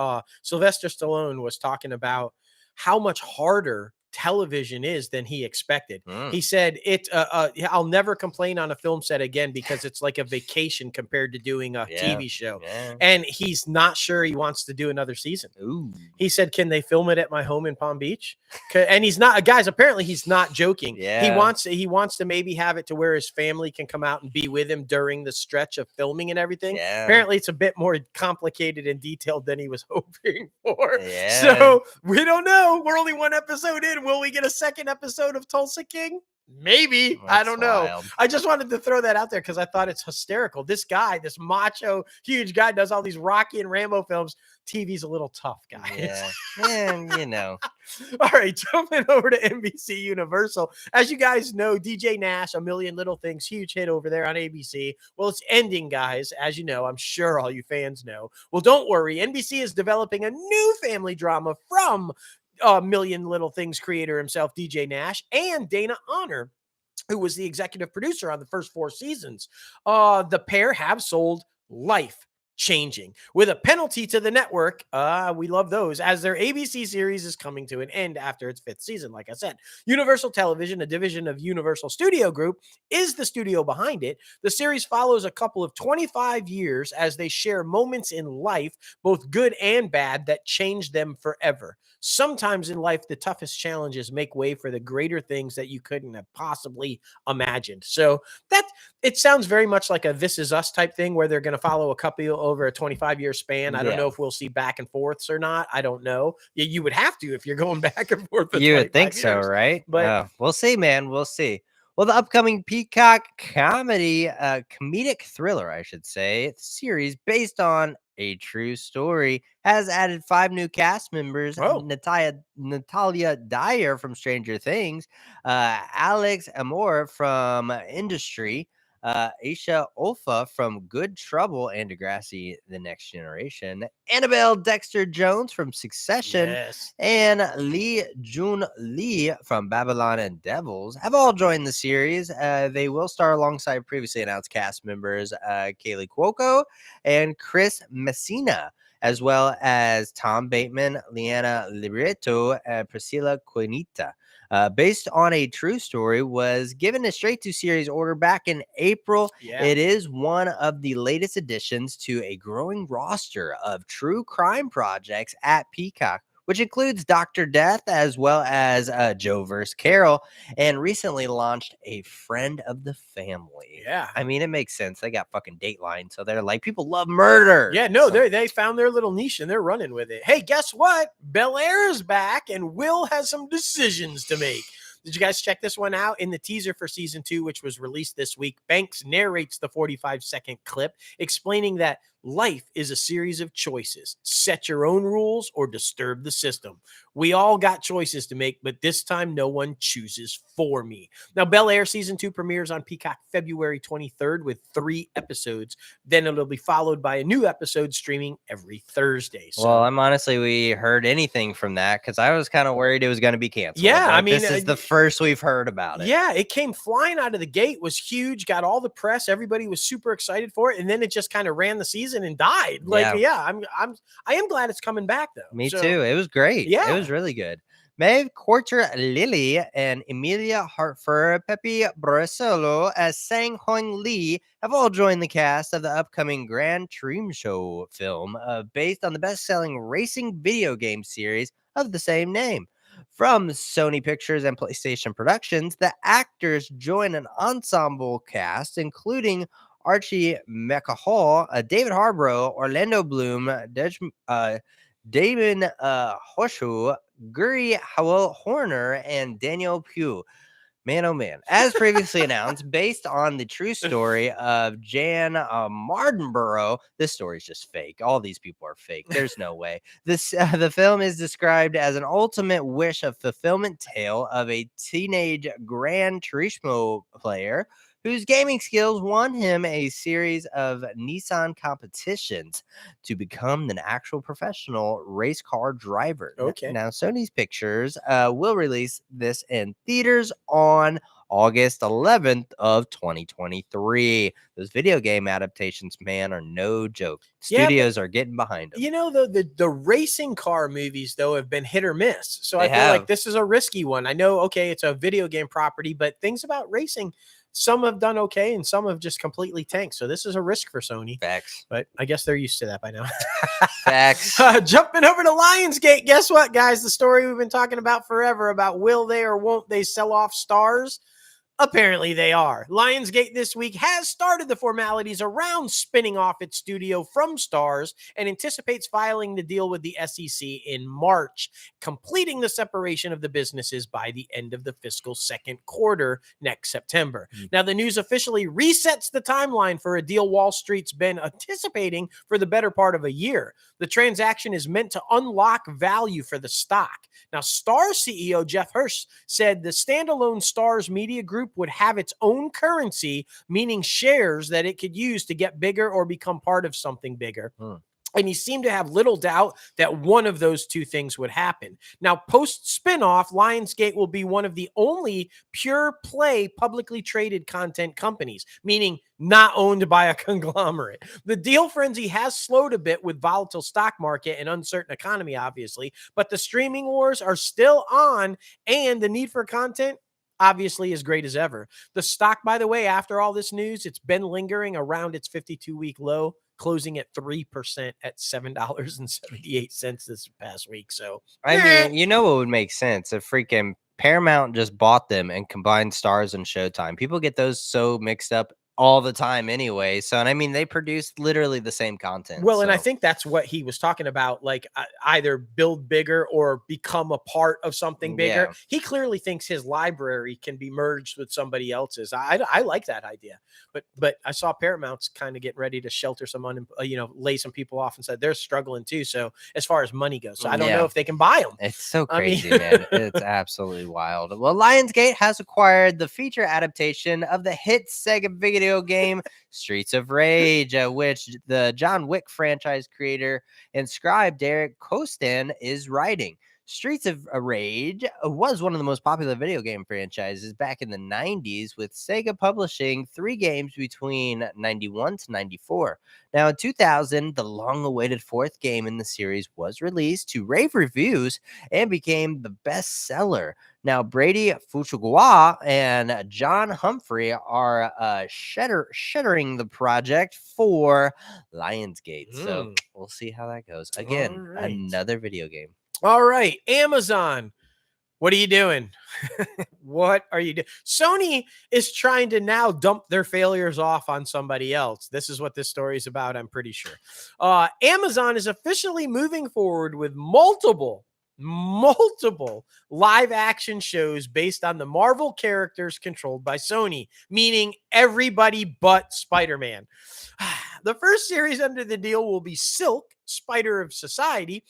Sylvester Stallone was talking about how much harder television is than he expected. He said I'll never complain on a film set again because it's like a vacation compared to doing a TV show. And he's not sure he wants to do another season. He said, can they film it at my home in Palm Beach? And he's not, guys, apparently he's not joking. He wants to maybe have it to where his family can come out and be with him during the stretch of filming and everything. Apparently it's a bit more complicated and detailed than he was hoping for. So we don't know. We're only 1 episode in. Will we get a second episode of Tulsa King? Maybe. I don't know. Wild. I just wanted to throw that out there because I thought it's hysterical. This guy, this macho, huge guy, does all these Rocky and Rambo films. TV's a little tough, guys. And you know. All right, jumping over to NBC Universal. As you guys know, DJ Nash, A Million Little Things, huge hit over there on ABC. Well, it's ending, guys. As you know, I'm sure all you fans know. Well, don't worry. NBC is developing a new family drama from Million Little Things creator himself, DJ Nash, and Dana Honor, who was the executive producer on the first 4 seasons. The pair have sold Life Changing with a penalty to the network. We love those, as their ABC series is coming to an end after its 5th season. Like I said, Universal Television, a division of Universal Studio Group, is the studio behind it. The series follows a couple of 25 years as they share moments in life, both good and bad, that change them forever. Sometimes in life, the toughest challenges make way for the greater things that you couldn't have possibly imagined. So that it sounds very much like a This Is Us type thing, where they're going to follow a couple over a 25-year span. I don't know if we'll see back and forths or not. I don't know. You would have to if you're going back and forth. You would think so, right? But we'll see, man. We'll see. Well, the upcoming Peacock comedic thriller, I should say, series based on a true story has added 5 new cast members. Natalia Dyer from Stranger Things, Alex Amor from Industry, Aisha Olfa from Good Trouble and Degrassi, The Next Generation, Annabelle Dexter-Jones from Succession, and Lee Jun Lee from Babylon and Devils have all joined the series. They will star alongside previously announced cast members Kaylee Cuoco and Chris Messina. as well as Tom Bateman, Liana Libretto, and Priscilla Quinita. Based on a true story, was given a straight-to-series order back in April. Yeah. It is one of the latest additions to a growing roster of true crime projects at Peacock, which includes Dr. Death as well as Joe vs. Carol, and recently launched A Friend of the Family. Yeah. I mean, it makes sense. They got fucking Dateline, so they're like, people love murder. Yeah, no, So- they found their little niche and they're running with it. Hey, guess what? Bel Air is back and Will has some decisions to make. Did you guys check this one out? In the teaser for season 2, which was released this week, Banks narrates the 45-second clip explaining that life is a series of choices. Set your own rules or disturb the system. We all got choices to make, but this time no one chooses for me. Now, Bel Air season 2 premieres on Peacock February 23rd with 3 episodes. Then it'll be followed by a new episode streaming every Thursday. So, well, I'm honestly, we heard anything from that because I was kind of worried it was going to be canceled. Yeah, I Like, mean, this is the first we've heard about it. yeah, it came flying out of the gate, was huge, got all the press, everybody was super excited for it, and then it just kind of ran the season and died. Like, I am glad it's coming back though. Me too. It was great. Yeah. It was really good. Maeve Quarter Lily and Emilia Hartford, Pepe Bracelo as Sang Hong Lee have all joined the cast of the upcoming Gran Turismo film based on the best-selling racing video game series of the same name. From Sony Pictures and PlayStation Productions, the actors join an ensemble cast including Archie McCall, David Harborough, Orlando Bloom, Damon Hoshu, Guri Howell Horner, and Daniel Pugh. Man, oh man. As previously announced, based on the true story of Jan Mardenborough, this story is just fake. All these people are fake. There's no way. The film is described as an ultimate wish of fulfillment tale of a teenage Gran Turismo player whose gaming skills won him a series of Nissan competitions to become an actual professional race car driver. Okay. Now, Sony's Pictures will release this in theaters on August 11th of 2023. Those video game adaptations, man, are no joke. Yeah, Studios are getting behind them. You know, the racing car movies, though, have been hit or miss. So I They feel like have. this is a risky one. I know, okay, it's a video game property, but things about racing, some have done okay and some have just completely tanked. So this is a risk for Sony. Facts. But I guess they're used to that by now. Facts. Jumping over to Lionsgate. Guess what, guys? The story we've been talking about forever about will they or won't they sell off Stars? Apparently they are. Lionsgate this week has started the formalities around spinning off its studio from Stars and anticipates filing the deal with the SEC in March, completing the separation of the businesses by the end of the fiscal second quarter next September. Now, the news officially resets the timeline for a deal Wall Street's been anticipating for the better part of a year. The transaction is meant to unlock value for the stock. Now, Stars CEO Jeff Hirsch said the standalone Stars Media Group would have its own currency, meaning shares that it could use to get bigger or become part of something bigger. And he seemed to have little doubt that one of those two things would happen. Now, post-spinoff, Lionsgate will be one of the only pure play publicly traded content companies, meaning not owned by a conglomerate. The deal frenzy has slowed a bit with volatile stock market and uncertain economy, obviously, but the streaming wars are still on, and the need for content obviously as great as ever. The stock, by the way, after all this news, it's been lingering around its 52-week low, closing at 3% at $7.78 this past week. So, I mean, you know what would make sense if freaking Paramount just bought them and combined Stars and Showtime. People get those so mixed up all the time anyway. So, and I mean, they produce literally the same content. well, and I so- think that's what he was talking about, like either build bigger or become a part of something bigger. Yeah. He clearly thinks his library can be merged with somebody else's. I like that idea, but I saw Paramount's kind of getting ready to shelter some, lay some people off and said they're struggling too. So as far as money goes, so I don't know if they can buy them. It's so I mean- crazy, man. It's absolutely wild. Well, Lionsgate has acquired the feature adaptation of the hit Sega video game Streets of Rage, which the John Wick franchise creator and scribe Derek Costan is writing. Streets of Rage was one of the most popular video game franchises back in the 90s, with Sega publishing 3 games between 91 to 94. Now, in 2000, the long awaited 4th game in the series was released to rave reviews and became the bestseller. Now, Brady Fuchigua and John Humphrey are shuttering the project for Lionsgate. So we'll see how that goes. Again, right. another video game. All right, Amazon. What are you doing? What are you doing? Sony is trying to now dump their failures off on somebody else. This is what this story is about, I'm pretty sure. Amazon is officially moving forward with multiple live action shows based on the Marvel characters controlled by Sony, meaning everybody but Spider-Man. The first series under the deal will be Silk, Spider of Society,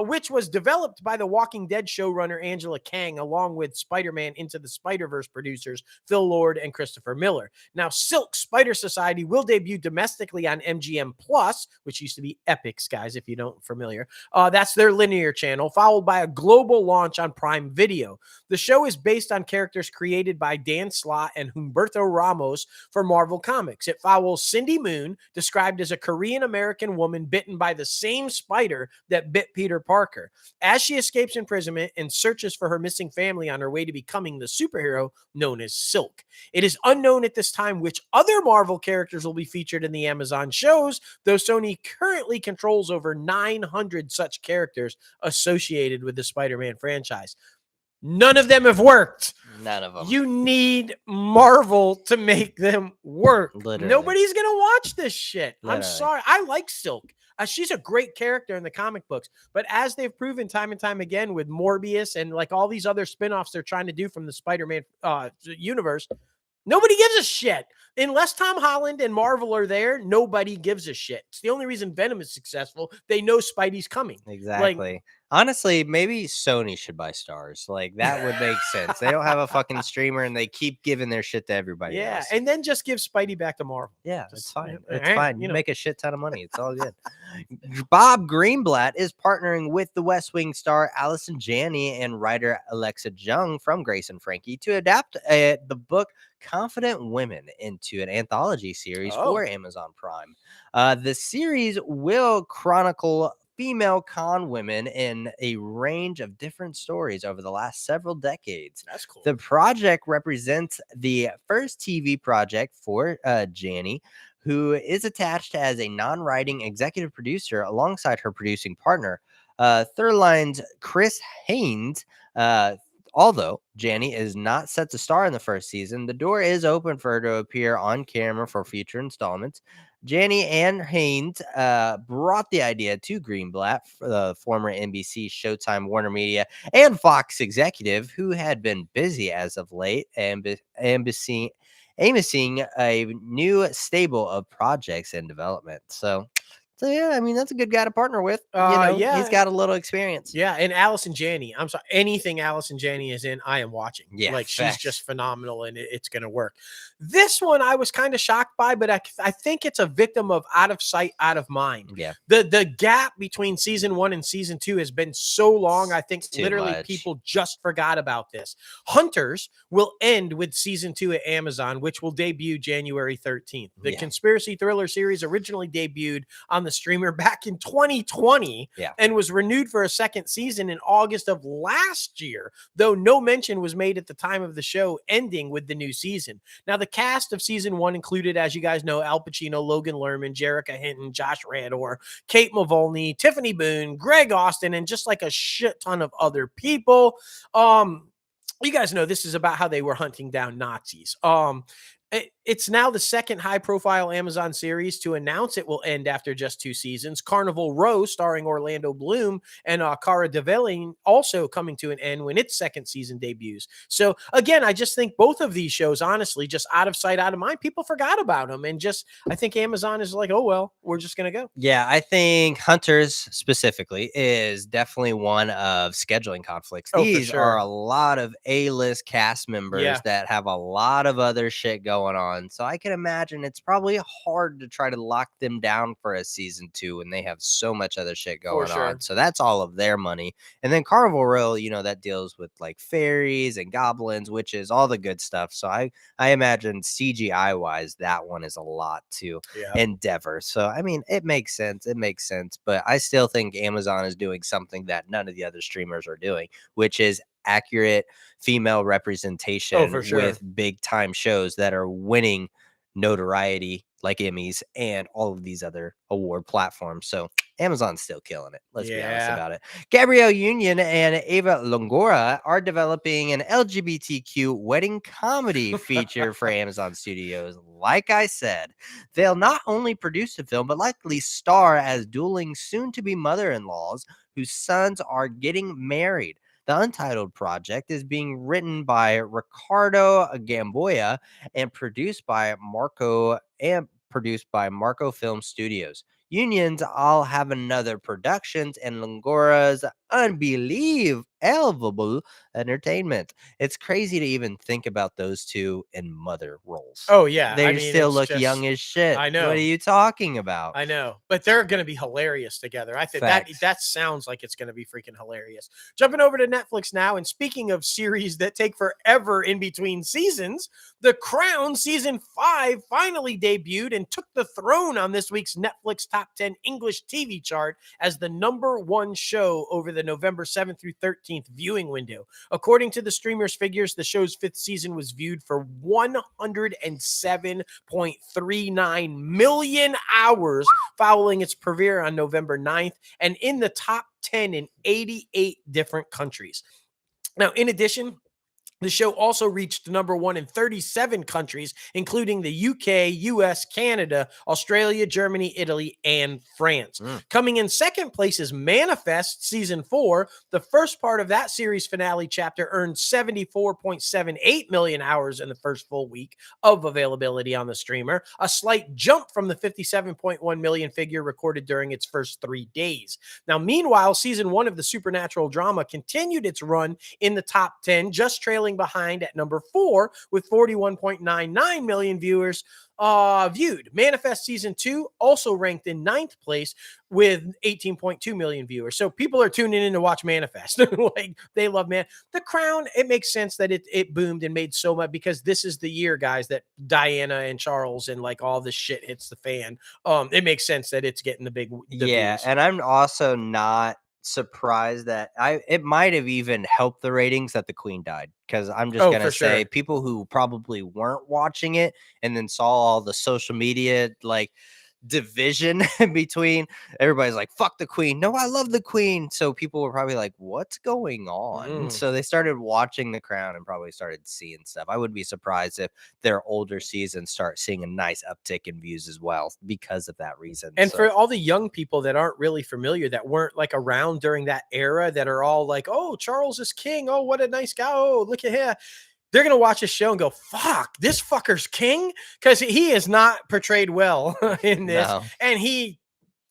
which was developed by the Walking Dead showrunner Angela Kang, along with Spider-Man Into the Spider-Verse producers Phil Lord and Christopher Miller. Now, Silk, Spider Society will debut domestically on MGM Plus, which used to be Epix, guys, if you don't familiar. That's their linear channel, followed by a global launch on Prime Video. The show is based on characters created by Dan Slott and Humberto Ramos for Marvel Comics. It follows Cindy Moon, described as a Korean-American woman bitten by the same spider that bit Peter Parker, as she escapes imprisonment and searches for her missing family on her way to becoming the superhero known as Silk. It is unknown at this time which other Marvel characters will be featured in the Amazon shows, though Sony currently controls over 900 such characters associated with the Spider-Man franchise. None of them have worked. None of them. You need Marvel to make them work. Literally. Nobody's going to watch this shit. Literally. I'm sorry. I like Silk. She's a great character in the comic books. But as they've proven time and time again with Morbius and like all these other spinoffs they're trying to do from the Spider-Man universe, nobody gives a shit. Unless Tom Holland and Marvel are there, nobody gives a shit. It's the only reason Venom is successful. They know Spidey's coming. Exactly. Honestly, maybe Sony should buy Stars. Like, that would make sense. They don't have a fucking streamer and they keep giving their shit to everybody else. And then just give Spidey back to Marvel. Yeah, it's fine. It's right, fine. You make a shit ton of money. It's all good. Bob Greenblatt is partnering with the West Wing star Allison Janney and writer Alexa Jung from Grace and Frankie to adapt the book Confident Women into an anthology series for Amazon Prime. The series will chronicle female con women in a range of different stories over the last several decades. That's cool. The project represents the first TV project for Janney, who is attached as a non-writing executive producer alongside her producing partner, Third Line's Chris Haynes. Although Janney is not set to star in the first season, the door is open for her to appear on camera for future installments. Janney and Haynes brought the idea to Greenblatt, the former NBC, Showtime, Warner Media, and Fox executive, who had been busy as of late and amosing a new stable of projects in development. So yeah, I mean, that's a good guy to partner with. He's got a little experience. Yeah, and Allison Janney. I'm sorry, anything Allison Janney is in, I am watching. Yeah, like she's just phenomenal, and it's going to work. This one I was kind of shocked by, but I think it's a victim of out of sight, out of mind. Yeah, the gap between season 1 and season 2 has been so long. I think literally people just forgot about this. Hunters will end with season 2 at Amazon, which will debut January 13th. The conspiracy thriller series originally debuted on the streamer back in 2020 and was renewed for a second season in August of last year, though no mention was made at the time of the show ending with the new season. Now, the cast of season 1 included, as you guys know, Al Pacino, Logan Lerman, Jerrica Hinton, Josh Rador, Kate Mulvaney, Tiffany Boone, Greg Austin, and just like a shit ton of other people. You guys know this is about how they were hunting down Nazis. It's now the second high-profile Amazon series to announce it will end after just 2 seasons. Carnival Row, starring Orlando Bloom and Cara Delevingne, also coming to an end when its second season debuts. So, again, I just think both of these shows, honestly, just out of sight, out of mind. People forgot about them, and I think Amazon is like, oh, well, we're just going to go. Yeah, I think Hunters specifically is definitely one of scheduling conflicts. These are a lot of A-list cast members that have a lot of other shit going going on. So I can imagine it's probably hard to try to lock them down for a season 2 when they have so much other shit For going sure. on. So that's all of their money. And then Carnival Royal, that deals with like fairies and goblins, witches, all the good stuff. So I imagine CGI wise, that one is a lot to Yeah. endeavor. So I mean, it makes sense. It makes sense. But I still think Amazon is doing something that none of the other streamers are doing, which is accurate female Oh, representation for sure. with big time shows that are winning notoriety like Emmys and all of these other award platforms. So Amazon's still killing it. Let's be honest Yeah. about it. Gabrielle Union and Ava Longoria are developing an LGBTQ wedding comedy feature for Amazon Studios. Like I said, they'll not only produce the film, but likely star as dueling soon-to-be mother-in-laws whose sons are getting married. The Untitled project is being written by Ricardo Gamboya and produced by Marco Film Studios. Unions all have another productions and Longora's unbelievable entertainment. It's crazy to even think about those two in mother roles. Oh, yeah. They I mean, still it's look just, young as shit. I What know. are you talking about? I know, but they're going to be hilarious together. I think Facts. that sounds like it's going to be freaking hilarious. Jumping over to Netflix now, and speaking of series that take forever in between seasons, The Crown season 5 finally debuted and took the throne on this week's Netflix Top 10 English TV chart as the #1 show over the November 7th through 13th viewing window. According to the streamer's figures, the show's 5th season was viewed for 107.39 million hours following its premiere on November 9th and in the top 10 in 88 different countries. Now, in addition, the show also reached #1 in 37 countries, including the UK, US, Canada, Australia, Germany, Italy, and France. Coming in second place is Manifest Season 4. The first part of that series finale chapter earned 74.78 million hours in the first full week of availability on the streamer, a slight jump from the 57.1 million figure recorded during its first 3 days. Now, meanwhile, Season 1 of the supernatural drama continued its run in the top 10, just trailing behind at #4 with 41.99 million viewers viewed. Manifest Season 2 also ranked in 9th place with 18.2 million viewers. So people are tuning in to watch Manifest. Like, they love The Crown. It makes sense that it boomed and made so much, because this is the year, guys, that Diana and Charles and like all this shit hits the fan. It makes sense that it's getting the views. And I'm also not surprised that it might have even helped the ratings that the Queen died, because I'm just gonna for say sure. people who probably weren't watching it and then saw all the social media like division between everybody's like, fuck the Queen, no, I love the Queen, so people were probably like, what's going on? So they started watching The Crown and probably started seeing stuff. I would be surprised if their older seasons start seeing a nice uptick in views as well because of that reason. And for all the young people that aren't really familiar, that weren't like around during that era, that are all like, oh, Charles is king, oh, what a nice guy, oh, look at him, they're going to watch this show and go, fuck, this fucker's king? Because he is not portrayed well in this. No. And he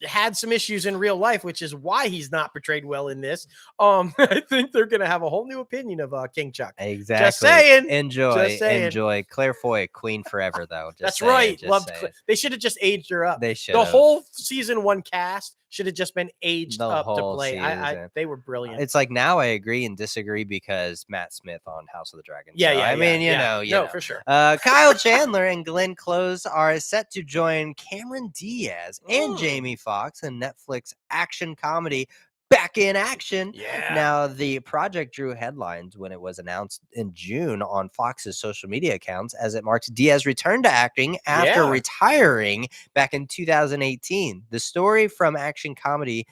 had some issues in real life, which is why he's not portrayed well in this. I think they're going to have a whole new opinion of King Chuck. Exactly. Just saying. Enjoy. Claire Foy, Queen forever, though. That's right. Loved. They should have just aged her up. They should. The whole season 1 cast should have just been aged up to play. They were brilliant. It's like, now I agree and disagree because Matt Smith on House of the Dragon. Yeah, so, I mean, you know. for sure. Kyle Chandler and Glenn Close are set to join Cameron Diaz and Jamie Foxx in Netflix action comedy Back in Action. Yeah. Now, the project drew headlines when it was announced in June on Fox's social media accounts, as it marks Diaz's return to acting after retiring back in 2018. The story from action comedy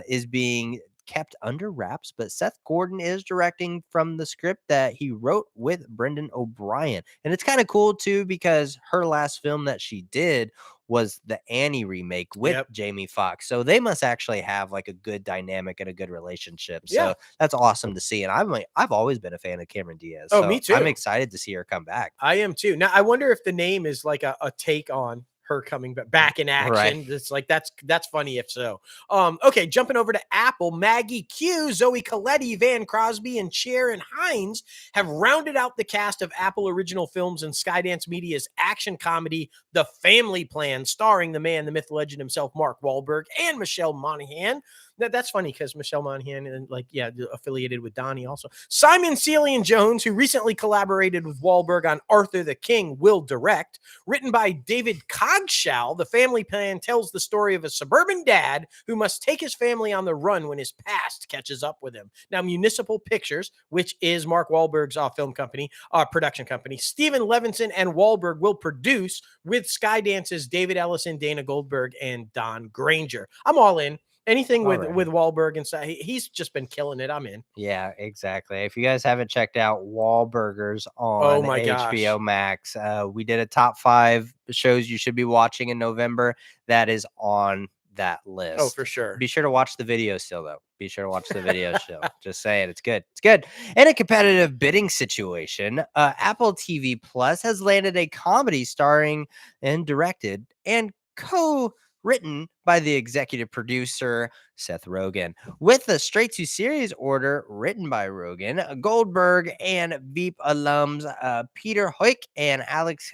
is being kept under wraps, but Seth Gordon is directing from the script that he wrote with Brendan O'Brien. And it's kind of cool too, because her last film that she did was the Annie remake with Jamie Foxx. So they must actually have like a good dynamic and a good relationship. So that's awesome to see. And I've always been a fan of Cameron Diaz. Oh, so me too. I'm excited to see her come back. I am too. Now, I wonder if the name is like a take on her coming back in Right. action. It's like that's funny if so. Okay, jumping over to Apple, Maggie Q, Zoe Coletti, Van Crosby, and Sharon Hines have rounded out the cast of Apple original films and Skydance Media's action comedy, The Family Plan, starring the man, the myth, legend himself, Mark Wahlberg, and Michelle Monaghan. That's funny because Michelle Monaghan and affiliated with Donnie also. Simon Celian Jones, who recently collaborated with Wahlberg on Arthur the King, will direct. Written by David Cogshaw, The Family Plan tells the story of a suburban dad who must take his family on the run when his past catches up with him. Now, Municipal Pictures, which is Mark Wahlberg's production company, Stephen Levinson and Wahlberg will produce with Skydance's David Ellison, Dana Goldberg, and Don Granger. I'm all in. Anything with Wahlberg and stuff, he's just been killing it. I'm in. Yeah, exactly. If you guys haven't checked out Wahlburgers on HBO Max, we did a top 5 shows you should be watching in November. That is on that list. Oh, for sure. Be sure to watch the video still, though. Be sure to watch the video still. Just saying, it's good. It's good. In a competitive bidding situation, Apple TV Plus has landed a comedy starring and directed and co-written by the executive producer Seth Rogen, with a straight-to-series order written by Rogen, Goldberg, and Veep alums Peter Hoyk and Alex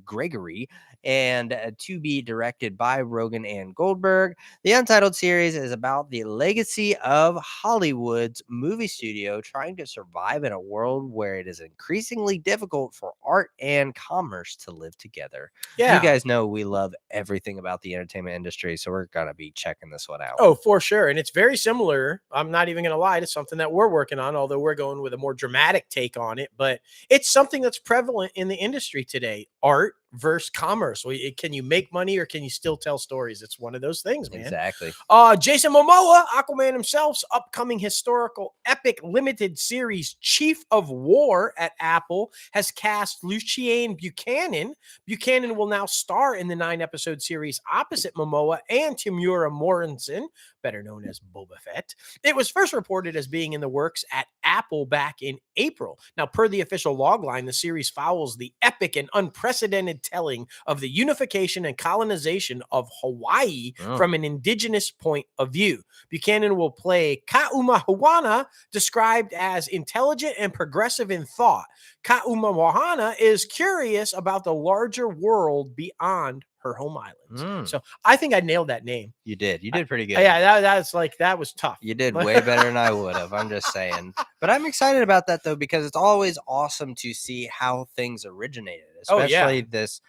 Gregory, and to be directed by Rogen and Goldberg. The untitled series is about the legacy of Hollywood's movie studio trying to survive in a world where it is increasingly difficult for art and commerce to live together. Yeah. You guys know we love everything about the entertainment industry, so we're going to be checking this one out. Oh, for sure. And it's very similar. I'm not even going to lie to something that we're working on, although we're going with a more dramatic take on it. But it's something that's prevalent in the industry today. Art versus commerce. Can you make money or can you still tell stories? It's one of those things, man. Exactly. Jason Momoa, Aquaman himself's upcoming historical epic limited series Chief of War at Apple has cast Luciane Buchanan. Buchanan will now star in the 9-episode series opposite Momoa and Tamura Morrison, better known as Boba Fett. It was first reported as being in the works at Apple back in April. Now, per the official logline, the series follows the epic and unprecedented telling of the unification and colonization of Hawaii from an indigenous point of view. Buchanan will play Ka'umahuana, described as intelligent and progressive in thought. Ka'umahuana is curious about the larger world beyond her home islands. So I think I nailed that name. You did. You did pretty good. Yeah, that was tough. You did way better than I would have. I'm just saying. But I'm excited about that, though, because it's always awesome to see how things originated, especially this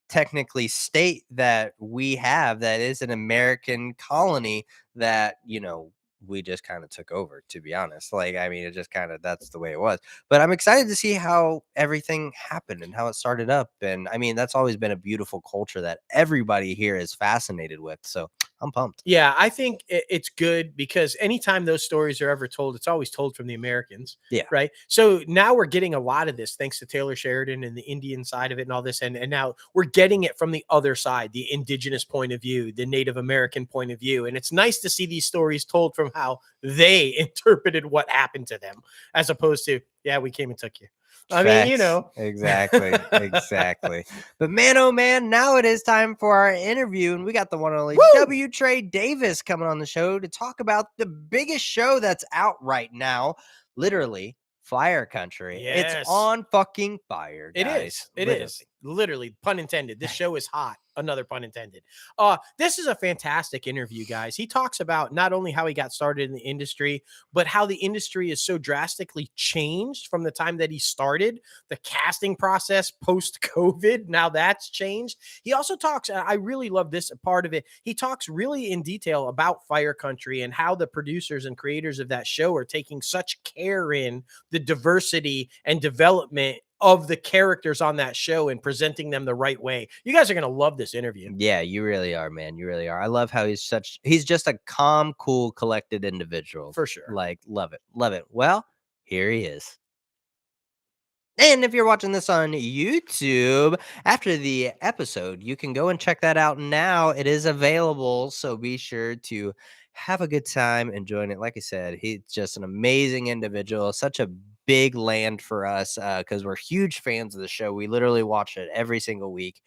technically state that we have that is an American colony that, we just kind of took over, to be honest. It just kind of, that's the way it was. But I'm excited to see how everything happened and how it started up. And that's always been a beautiful culture that everybody here is fascinated with. So I'm pumped. Yeah, I think it's good because anytime those stories are ever told, it's always told from the Americans. Yeah. Right. So now we're getting a lot of this thanks to Taylor Sheridan and the Indian side of it and all this. And now we're getting it from the other side, the indigenous point of view, the Native American point of view. And it's nice to see these stories told from how they interpreted what happened to them, as opposed to, yeah, we came and took you. Exactly. But man, oh man, now it is time for our interview, and we got the one and only W. Trey Davis coming on the show to talk about the biggest show that's out right now, literally Fire Country. Yes. It's on fucking fire, guys. It is. Literally, pun intended. This show is hot. Another pun intended. This is a fantastic interview, guys. He talks about not only how he got started in the industry, but how the industry is so drastically changed from the time that he started, the casting process post-COVID. Now that's changed. He also talks, I really love this part of it. He talks really in detail about Fire Country and how the producers and creators of that show are taking such care in the diversity and development of the characters on that show and presenting them the right way. You guys are going to love this interview. Yeah, you really are, man. You really are. I love how he's just a calm, cool, collected individual. For sure. Love it. Love it. Well, here he is. And if you're watching this on YouTube after the episode, you can go and check that out now. It is available, so be sure to have a good time enjoying it. Like I said, he's just an amazing individual, such a big land for us because we're huge fans of the show. We literally watch it every single week.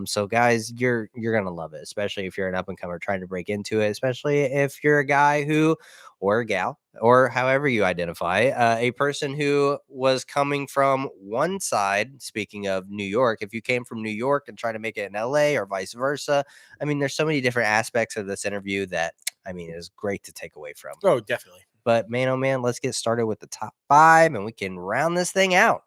So guys, you're gonna love it, especially if you're an up and comer trying to break into it, especially if you're a guy who or a gal or however you identify, a person who was coming from one side. Speaking of New York, if you came from New York and try to make it in LA or vice versa, I mean, there's so many different aspects of this interview that I mean is great to take away from. Oh, definitely. But man, oh man, let's get started with the top 5 and we can round this thing out.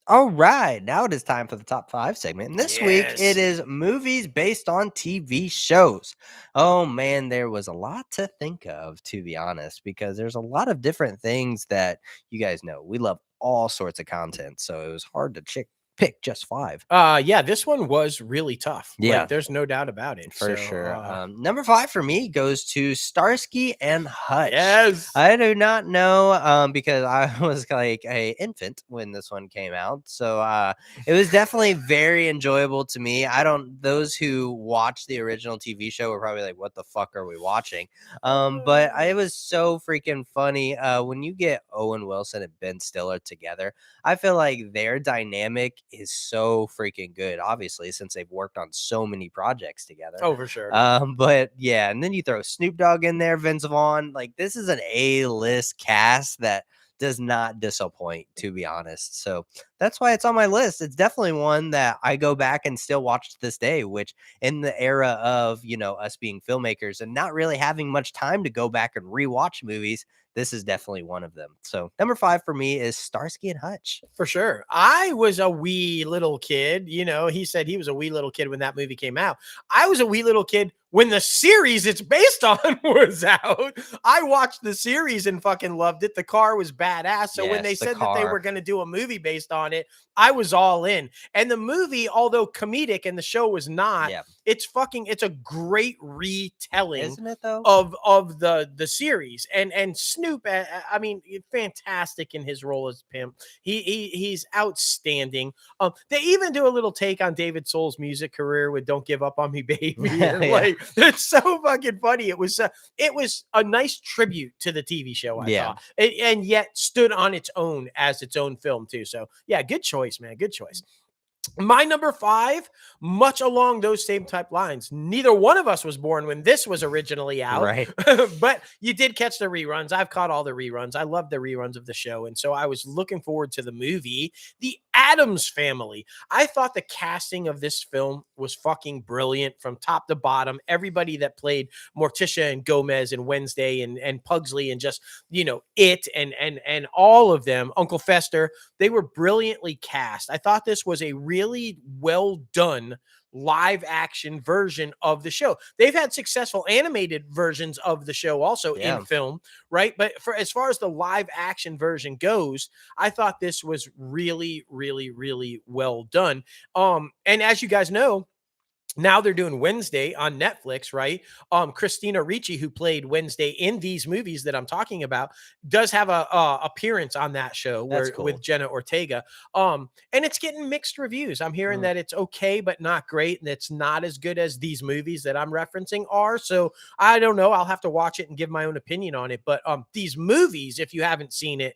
All right, now it is time for the top 5 segment. And this week it Yes. is movies based on TV shows. Oh man, there was a lot to think of, to be honest, because there's a lot of different things that you guys know. We love all sorts of content, so it was hard to pick just 5. Yeah, this one was really tough. Yeah. Like, there's no doubt about it. For So, sure. Number 5 for me goes to Starsky and Hutch. Yes. I do not know because I was like a infant when this one came out. So it was definitely very enjoyable to me. Those who watched the original TV show were probably like, what the fuck are we watching? But it was so freaking funny. When you get Owen Wilson and Ben Stiller together, I feel like their dynamic is so freaking good, obviously, since they've worked on so many projects together. Oh, for sure. But yeah, and then you throw Snoop Dogg in there, Vince Vaughn. Like, this is an A-list cast that does not disappoint, to be honest. So that's why it's on my list. It's definitely one that I go back and still watch to this day, which in the era of, us being filmmakers and not really having much time to go back and rewatch movies, this is definitely one of them. So number 5 for me is Starsky and Hutch. For sure. I was a wee little kid. He said he was a wee little kid when that movie came out. I was a wee little kid when the series it's based on was out. I watched the series and fucking loved it. The car was badass. So when they said that they were going to do a movie based on it, I was all in. And the movie, although comedic and the show was not, it's a great retelling, isn't it, though, of the series. And Snoop, I mean, fantastic in his role as Pimp. He's outstanding. They even do a little take on David Soul's music career with "Don't Give Up on Me, Baby." Like, it's so fucking funny. It was a nice tribute to the TV show, I thought, and yet stood on its own as its own film too. So yeah, good choice, man. Good choice. My number 5, much along those same type lines. Neither one of us was born when this was originally out, right? But you did catch the reruns. I've caught all the reruns. I love the reruns of the show. And so I was looking forward to the movie, The Addams Family. I thought the casting of this film was fucking brilliant from top to bottom. Everybody that played Morticia and Gomez and Wednesday and Pugsley and just, it and all of them, Uncle Fester, they were brilliantly cast. I thought this was a really well done live action version of the show. They've had successful animated versions of the show also in film, right? But as far as the live action version goes, I thought this was really, really, really well done. And as you guys know, now they're doing Wednesday on Netflix, right? Christina Ricci, who played Wednesday in these movies that I'm talking about, does have a appearance on that show with Jenna Ortega. And it's getting mixed reviews. I'm hearing that it's okay, but not great. And it's not as good as these movies that I'm referencing are. So I don't know. I'll have to watch it and give my own opinion on it. But these movies, if you haven't seen it,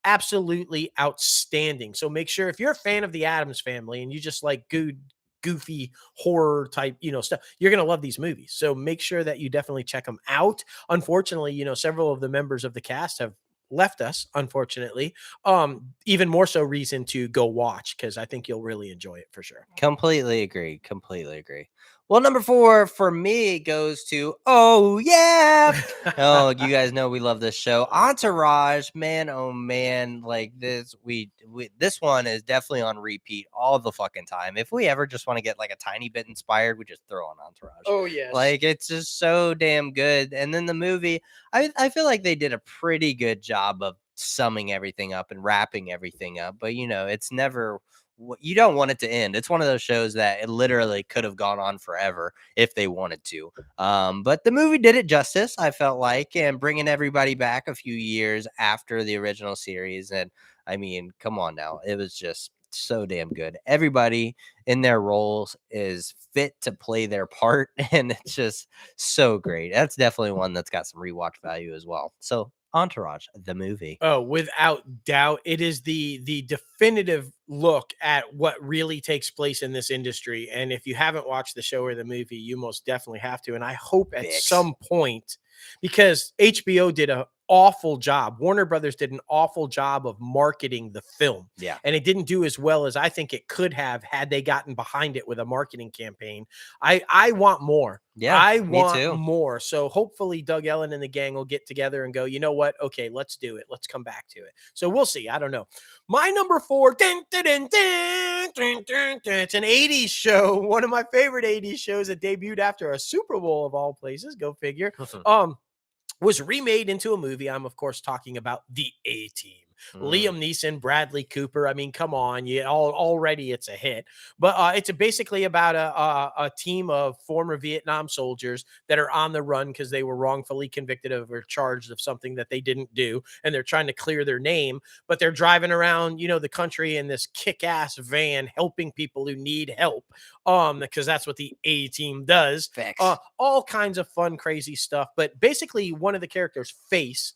absolutely outstanding. So make sure, if you're a fan of the Addams Family and you just like goofy horror type, stuff, you're going to love these movies. So make sure that you definitely check them out. Unfortunately, several of the members of the cast have left us, unfortunately. Even more so reason to go watch, because I think you'll really enjoy it for sure. Completely agree. Well, number 4 for me goes to, oh yeah. Oh, you guys know we love this show. Entourage, man, oh man. Like this, this one is definitely on repeat all the fucking time. If we ever just want to get like a tiny bit inspired, we just throw on Entourage. Oh yes. Like, it's just so damn good. And then the movie, I feel like they did a pretty good job of summing everything up and wrapping everything up. But it's never, you don't want it to end. It's one of those shows that it literally could have gone on forever if they wanted to. But the movie did it justice, I felt like, and bringing everybody back a few years after the original series. And I mean, come on now, it was just so damn good. Everybody in their roles is fit to play their part, and it's just so great. That's definitely one that's got some rewatch value as well. So Entourage, the movie. Oh, without doubt, it is the definitive look at what really takes place in this industry. And if you haven't watched the show or the movie, you most definitely have to. And I hope at Fix. some point, because HBO did an awful job, Warner Brothers did an awful job of marketing the film, Yeah. and it didn't do as well as I think it could have had they gotten behind it with a marketing campaign. I want more. Yeah, I me want too. more. So hopefully Doug Ellen and the gang will get together and go, you know what? Okay, let's do it. Let's come back to it. So we'll see. I don't know. My number 4, it's an 80s show. One of my favorite 80s shows that debuted after a Super Bowl of all places. Go figure. Was remade into a movie. I'm, of course, talking about The A-Team. Liam Neeson, Bradley Cooper. I mean, come on, already it's a hit. But it's basically about a team of former Vietnam soldiers that are on the run because they were wrongfully convicted of or charged of something that they didn't do, and they're trying to clear their name. But they're driving around, the country in this kick-ass van, helping people who need help. Because that's what the A-Team does. Fix. All kinds of fun, crazy stuff. But basically, one of the characters, Face,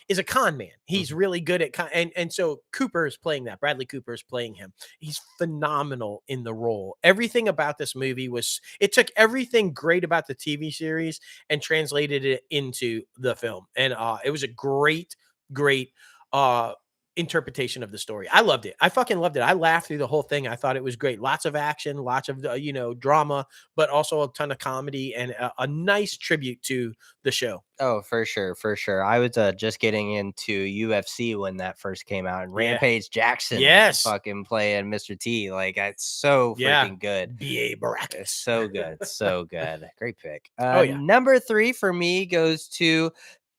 is a con man. He's really good at and so Cooper is playing that. Bradley Cooper is playing him. He's phenomenal in the role. Everything about this movie it took everything great about the TV series and translated it into the film. And it was a great interpretation of the story. I loved it. I fucking loved it. I laughed through the whole thing. I thought it was great. Lots of action, lots of drama, but also a ton of comedy and a nice tribute to the show. Oh, for sure, for sure. I was just getting into UFC when that first came out, and Rampage Jackson, fucking playing Mr. T. Like, it's so freaking good. B.A. Baracus. It's so good, so good. Great pick. Oh, yeah. Number 3 for me goes to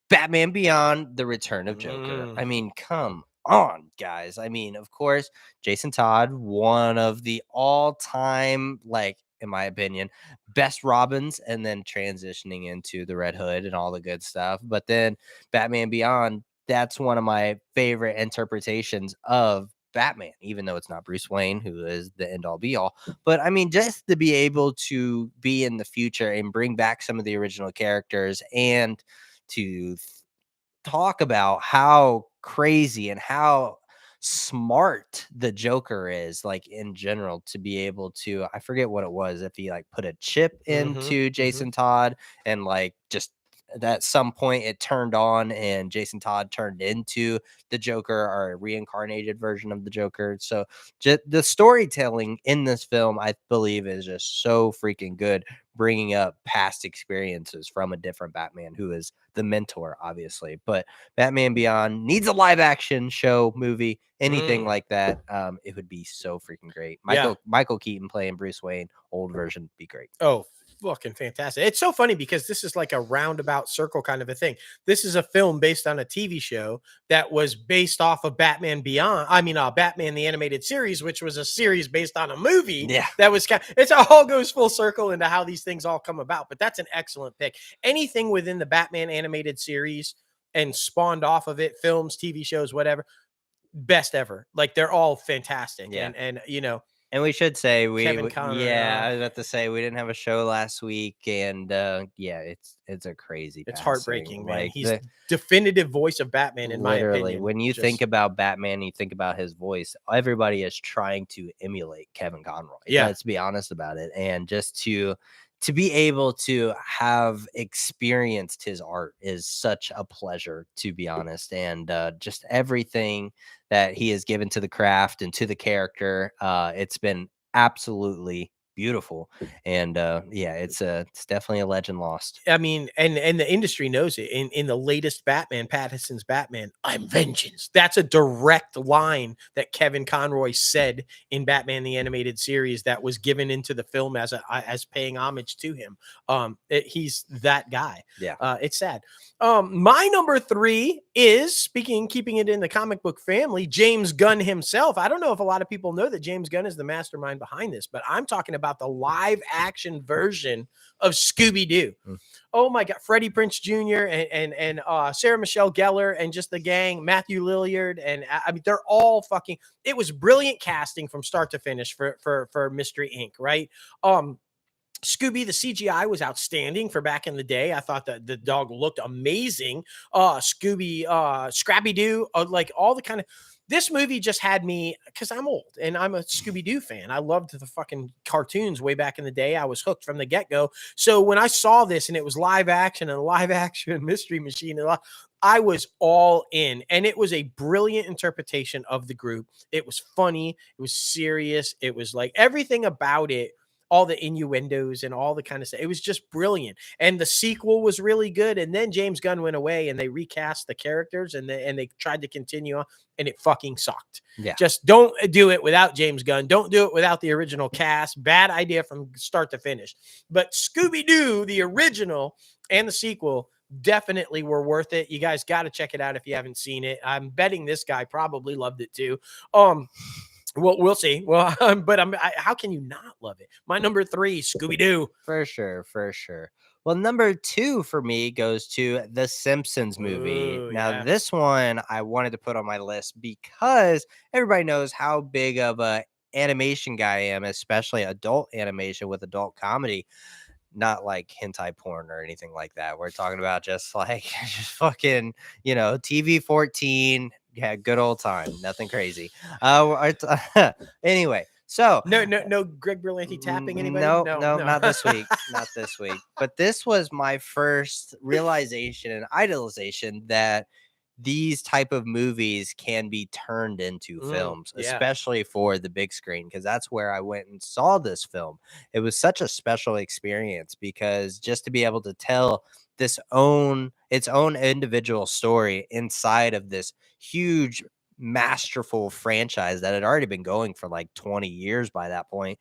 Batman Beyond: The Return of Joker. I mean, come on, guys. I mean, of course, Jason Todd, one of the all-time, like, in my opinion, best Robins, and then transitioning into the Red Hood and all the good stuff. But then Batman Beyond, that's one of my favorite interpretations of Batman, even though it's not Bruce Wayne, who is the end all be all. But I mean, just to be able to be in the future and bring back some of the original characters and to talk about how crazy and how smart the Joker is, like, in general, to be able to, I forget what it was, if he like put a chip into Jason Todd and like just at some point it turned on and Jason Todd turned into the Joker, or a reincarnated version of the Joker. So just the storytelling in this film, I believe, is just so freaking good, bringing up past experiences from a different Batman who is the mentor, obviously. But Batman Beyond needs a live action show, movie, anything like that. It would be so freaking great. Michael Keaton playing Bruce Wayne, old version, be great. Oh, fucking fantastic. It's so funny because this is like a roundabout circle kind of a thing. This is a film based on a TV show that was based off of Batman Beyond. I mean, Batman the Animated Series, which was a series based on a movie. Yeah. That was it all goes full circle into how these things all come about. But that's an excellent pick. Anything within the Batman Animated Series and spawned off of it, films, TV shows, whatever, best ever. Like, they're all fantastic. Yeah. And And we should say Kevin I was about to say we didn't have a show last week, and it's a crazy. It's passing. Heartbreaking, man. Like, He's the definitive voice of Batman, in my opinion. When you think about Batman, you think about his voice. Everybody is trying to emulate Kevin Conroy. Yeah, let's be honest about it, and just to be able to have experienced his art is such a pleasure, to be honest. And just everything that he has given to the craft and to the character, it's been absolutely beautiful. And it's definitely a legend lost. I mean, and the industry knows it. In the latest Batman, Pattinson's Batman, I'm vengeance. That's a direct line that Kevin Conroy said in Batman the Animated Series that was given into the film as paying homage to him. He's that guy. Yeah. It's sad. My number 3 is, keeping it in the comic book family, James Gunn himself. I don't know if a lot of people know that James Gunn is the mastermind behind this, but I'm talking about the live action version of Scooby-Doo. Oh my God, Freddie Prinze Jr. and Sarah Michelle Gellar and just the gang, Matthew Lillard, and I mean, they're all fucking. It was brilliant casting from start to finish for Mystery Inc. Right? Scooby, the CGI was outstanding for back in the day. I thought that the dog looked amazing. Scooby, Scrappy Doo, like all the kind of. This movie just had me because I'm old and I'm a Scooby Doo fan. I loved the fucking cartoons way back in the day. I was hooked from the get go. So when I saw this and it was live action and a live action Mystery Machine, I was all in. And it was a brilliant interpretation of the group. It was funny. It was serious. It was like everything about it, all the innuendos and all the kind of stuff. It was just brilliant. And the sequel was really good. And then James Gunn went away and they recast the characters and they tried to continue on and it fucking sucked. Yeah. Just don't do it without James Gunn. Don't do it without the original cast. Bad idea from start to finish. But Scooby-Doo, the original and the sequel, definitely were worth it. You guys got to check it out if you haven't seen it. I'm betting this guy probably loved it too. Well, we'll see. Well, how can you not love it? My number 3, Scooby-Doo. For sure, for sure. Well, number 2 for me goes to the Simpsons movie. Ooh, Now, yeah. this one I wanted to put on my list because everybody knows how big of a animation guy I am, especially adult animation with adult comedy. Not like hentai porn or anything like that. We're talking about just like just fucking, TV 14. Yeah, good old time. Nothing crazy. Anyway, so No, Greg Berlanti tapping anybody? no, No. not this week. Not this week. But this was my first realization and idolization that these type of movies can be turned into films, Yeah. especially for the big screen, because that's where I went and saw this film. It was such a special experience because just to be able to tell its own individual story inside of this huge masterful franchise that had already been going for like 20 years by that point.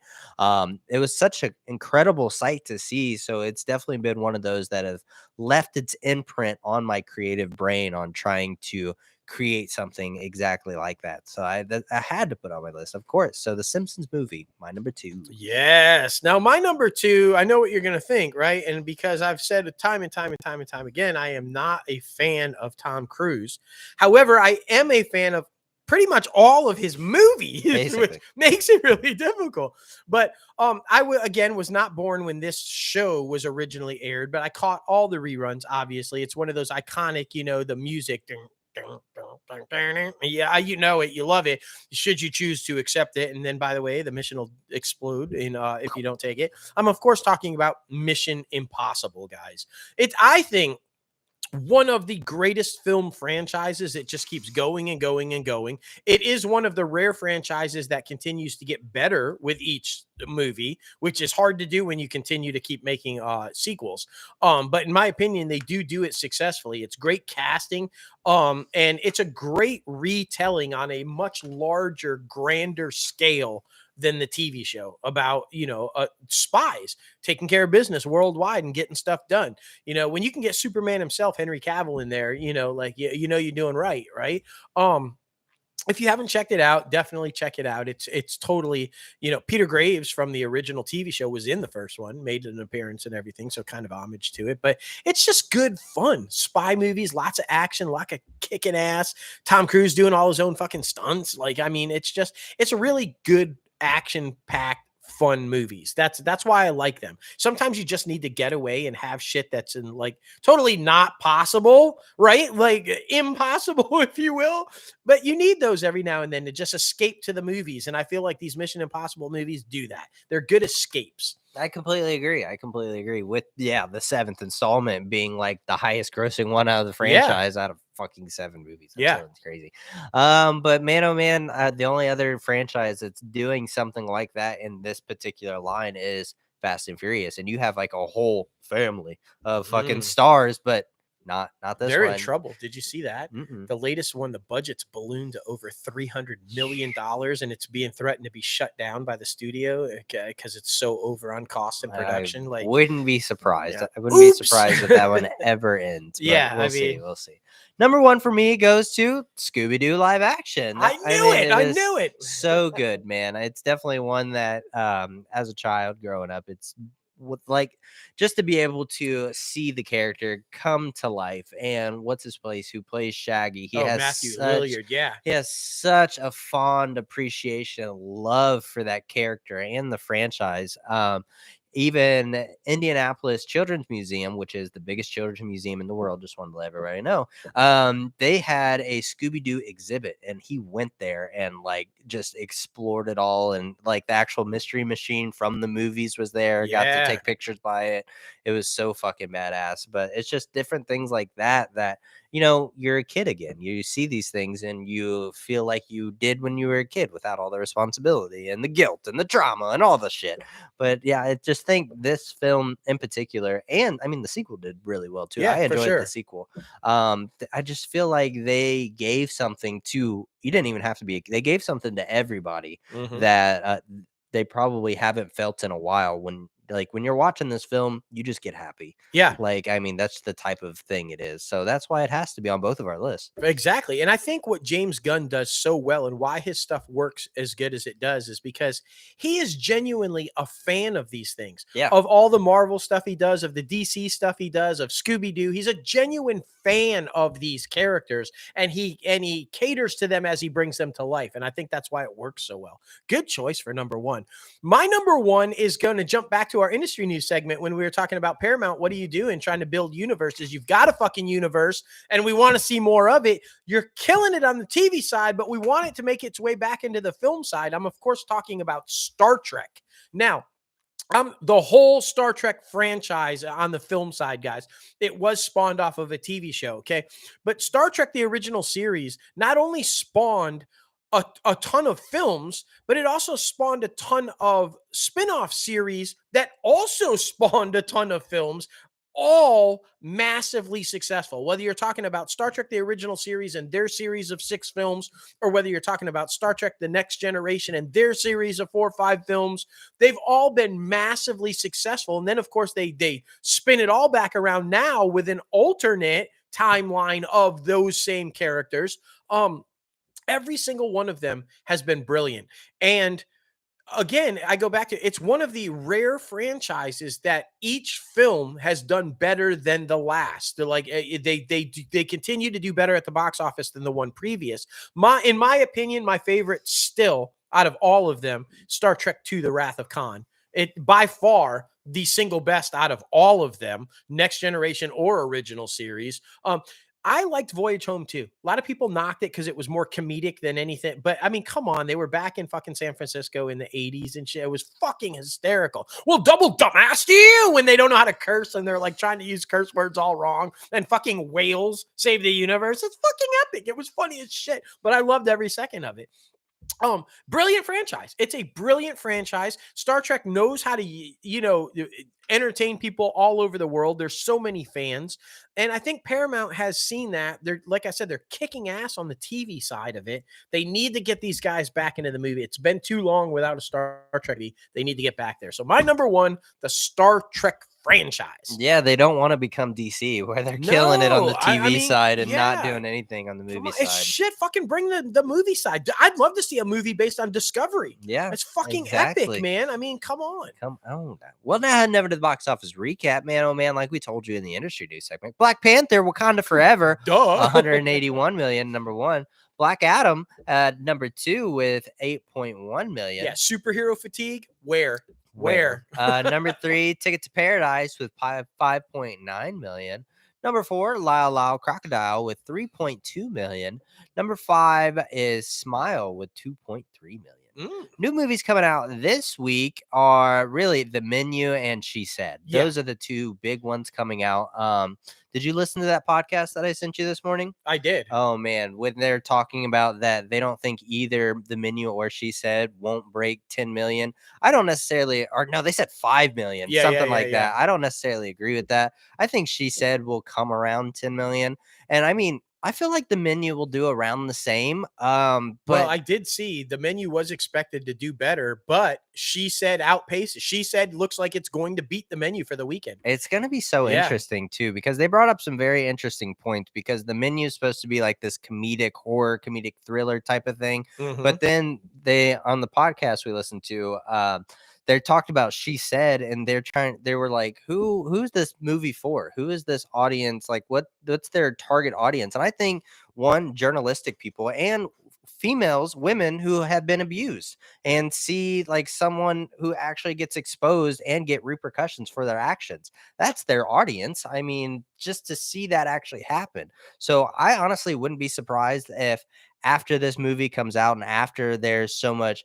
It was such an incredible sight to see. So it's definitely been one of those that have left its imprint on my creative brain on trying to create something exactly like that. So I had to put on my list, of course. So the Simpsons movie, my number 2. Yes. Now, my number 2, I know what you're going to think, right? And because I've said it time and time and time and time again, I am not a fan of Tom Cruise. However, I am a fan of pretty much all of his movies, Basically. which makes it really difficult. But again was not born when this show was originally aired, but I caught all the reruns. Obviously, it's one of those iconic, the music. Yeah, you know it, you love it. Should you choose to accept it, and then by the way, the mission will explode in if you don't take it. I'm of course talking about Mission Impossible, guys. I think one of the greatest film franchises. It just keeps going and going and going. It is one of the rare franchises that continues to get better with each movie, which is hard to do when you continue to keep making sequels. But in my opinion, they do it successfully. It's great casting, and it's a great retelling on a much larger, grander scale than the TV show about, spies taking care of business worldwide and getting stuff done. When you can get Superman himself, Henry Cavill, in there, you're doing right, right? If you haven't checked it out, definitely check it out. It's totally, Peter Graves from the original TV show was in the first one, made an appearance and everything, so kind of homage to it. But it's just good fun. Spy movies, lots of action, lot of kicking ass. Tom Cruise doing all his own fucking stunts. It's a really good action-packed fun movies. That's why I like them. Sometimes you just need to get away and have shit that's in like totally not possible, right? Like impossible, if you will. But you need those every now and then to just escape to the movies. And I feel like these Mission Impossible movies do that. They're good escapes. I completely agree with the 7th installment being like the highest grossing one out of the franchise out of fucking 7 movies. That's crazy. But man, oh man, the only other franchise that's doing something like that in this particular line is Fast and Furious, and you have like a whole family of fucking stars, but not this They're one. in trouble. Did you see that? The latest one, the budget's ballooned to over $300 million, and it's being threatened to be shut down by the studio because it's so over on cost and production. I wouldn't be surprised. Yeah. I wouldn't be surprised if that one ever ends. But we'll see. Number 1 for me goes to Scooby-Doo live action. I knew it. So good, man. It's definitely one that, as a child growing up, it's like just to be able to see the character come to life. And what's his place who plays Shaggy? He has Matthew Lillard, he has such a fond appreciation and love for that character and the franchise. even Indianapolis Children's Museum, which is the biggest children's museum in the world, just wanted to let everybody know, they had a Scooby-Doo exhibit, and he went there and like just explored it all, and like the actual mystery machine from the movies was there, got to Yeah. take pictures by it. It was so fucking badass. But it's just different things like that you're a kid again. You see these things and you feel like you did when you were a kid without all the responsibility and the guilt and the trauma and all the shit. But yeah, I just think this film in particular, and I mean the sequel did really well too. Yeah, I for enjoyed sure. the sequel. I just feel like they gave something to, you didn't even have to be, they gave something to everybody Mhm. that they probably haven't felt in a while. When you're watching this film, you just get happy. Yeah. Like, I mean, that's the type of thing it is. So that's why it has to be on both of our lists. Exactly. And I think what James Gunn does so well and why his stuff works as good as it does is because he is genuinely a fan of these things. Yeah. Of all the Marvel stuff he does, of the DC stuff he does, of Scooby-Doo. He's a genuine fan of these characters, and he caters to them as he brings them to life. And I think that's why it works so well. Good choice for number one. My number one is going to jump back to our industry news segment when we were talking about Paramount. What are you doing trying to build universes? You've got a fucking universe and we want to see more of it. You're killing it on the TV side, but we want it to make its way back into the film side. I'm, of course, talking about Star Trek. Now, the whole Star Trek franchise on the film side, guys, it was spawned off of a TV show, okay? But Star Trek, the original series, not only spawned a ton of films, but it also spawned a ton of spin-off series that also spawned a ton of films, all massively successful. Whether you're talking about Star Trek, the original series and their series of 6 films, or whether you're talking about Star Trek, the Next Generation and their series of 4 or 5 films, they've all been massively successful. And then, of course, they spin it all back around now with an alternate timeline of those same characters. Every single one of them has been brilliant. And again, I go back to, it's one of the rare franchises that each film has done better than the last. They're like they continue to do better at the box office than the one previous. In my opinion, my favorite still out of all of them, Star Trek II: The Wrath of Khan. It by far the single best out of all of them, Next Generation or original series. I liked Voyage Home too. A lot of people knocked it because it was more comedic than anything. But I mean, come on, they were back in fucking San Francisco in the 80s and shit. It was fucking hysterical. Well, double dumbass to you when they don't know how to curse and they're like trying to use curse words all wrong. And fucking whales save the universe. It's fucking epic. It was funny as shit. But I loved every second of it. Brilliant franchise. It's a brilliant franchise. Star Trek knows how to, entertain people all over the world. There's so many fans. And I think Paramount has seen that. They're, like I said, they're kicking ass on the TV side of it. They need to get these guys back into the movie. It's been too long without a Star Trek movie. They need to get back there. So my number one, the Star Trek franchise. Yeah, they don't want to become DC where they're killing it on the TV side and not doing anything on the movie side. It's shit. Fucking bring the movie side. I'd love to see a movie based on Discovery. Yeah, it's fucking epic, man. I mean, come on. Well, now never to the box office recap, man. Oh man, like we told you in the industry news segment, Black Panther: Wakanda Forever, Duh, 181 million, number one. Black Adam number 2 with 8.1 million. Yeah, superhero fatigue. Where? Number 3, Ticket to Paradise with 5.9 million. Number 4, Lyle Lyle Crocodile with 3.2 million. Number 5 is Smile with 2.3 million. New movies coming out this week are really The Menu and She Said. Those are the 2 big ones coming out. Did you listen to that podcast that I sent you this morning? I did. Oh man, when they're talking about that, they don't think either The Menu or She Said won't break 10 million. I don't necessarily, or no, they said 5 million, something like that. I don't necessarily agree with that. I think She Said will come around 10 million. And I mean, I feel like The Menu will do around the same. But well, I did see The Menu was expected to do better, but She Said outpaces. She Said looks like it's going to beat The Menu for the weekend. It's going to be so interesting too, because they brought up some very interesting points, because The Menu is supposed to be like this comedic horror, comedic thriller type of thing. But then they, on the podcast we listened to, they talked about She Said, and they were like, who's this movie for? Who is this audience? Like what's their target audience? And I think one, journalistic people, and women who have been abused, and see like someone who actually gets exposed and get repercussions for their actions. That's their audience. I mean, just to see that actually happen. So I honestly wouldn't be surprised if after this movie comes out and after there's so much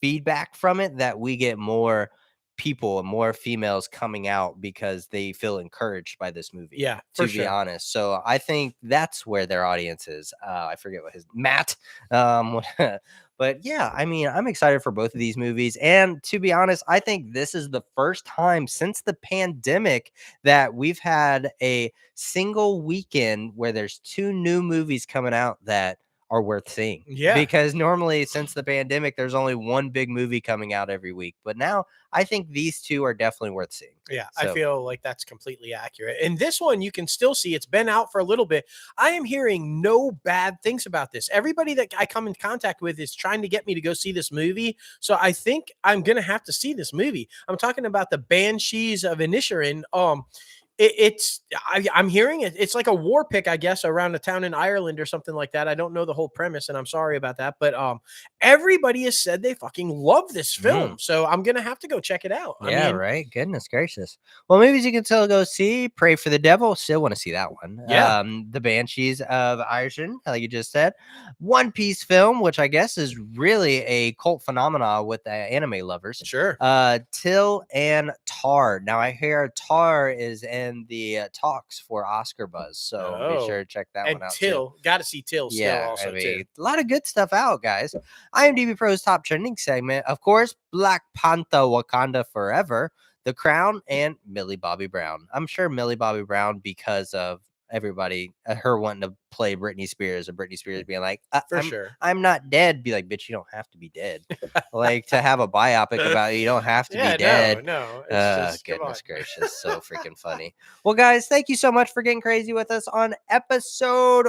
feedback from it that we get more people and more females coming out because they feel encouraged by this movie, Yeah, for to be sure. honest. So I think that's where their audience is. I forget what his Matt. But yeah, I mean, I'm excited for both of these movies. And to be honest, I think this is the first time since the pandemic that we've had a single weekend where there's two new movies coming out that are worth seeing. Yeah. Because normally since the pandemic, there's only one big movie coming out every week. But now I think these two are definitely worth seeing. Yeah, I So feel like that's completely accurate. And this one, you can still see it's been out for a little bit. I am hearing no bad things about this. Everybody that I come in contact with is trying to get me to go see this movie. So I think I'm going to have to see this movie. I'm talking about the Banshees of Inisherin. I'm hearing it. It's like a war pick, I guess, around a town in Ireland or something like that. I don't know the whole premise, and I'm sorry about that. But everybody has said they fucking love this film, so I'm gonna have to go check it out. I yeah, mean, right. Goodness gracious. Well, movies you can still go see. Pray for the Devil. Still want to see that one. Yeah. The Banshees of Inisherin, like you just said. One Piece film, which I guess is really a cult phenomena with the anime lovers. Sure. Till and Tar. Now I hear Tar is in the talks for Oscar buzz, so be sure to check that one out too. Got to see Till still Yeah, also I mean, too. a lot of good stuff out, guys. IMDb Pro's top trending segment, of course, Black Panther Wakanda Forever, The Crown, and Millie Bobby Brown. I'm sure Millie Bobby Brown because of everybody, her wanting to play Britney Spears, or Britney Spears being like, For sure. I'm not dead. Be like, bitch, you don't have to be dead. Like, to have a biopic about you don't have to be Yeah, dead. no. It's just come on. Goodness gracious, so freaking funny. Well, guys, thank you so much for getting crazy with us on episode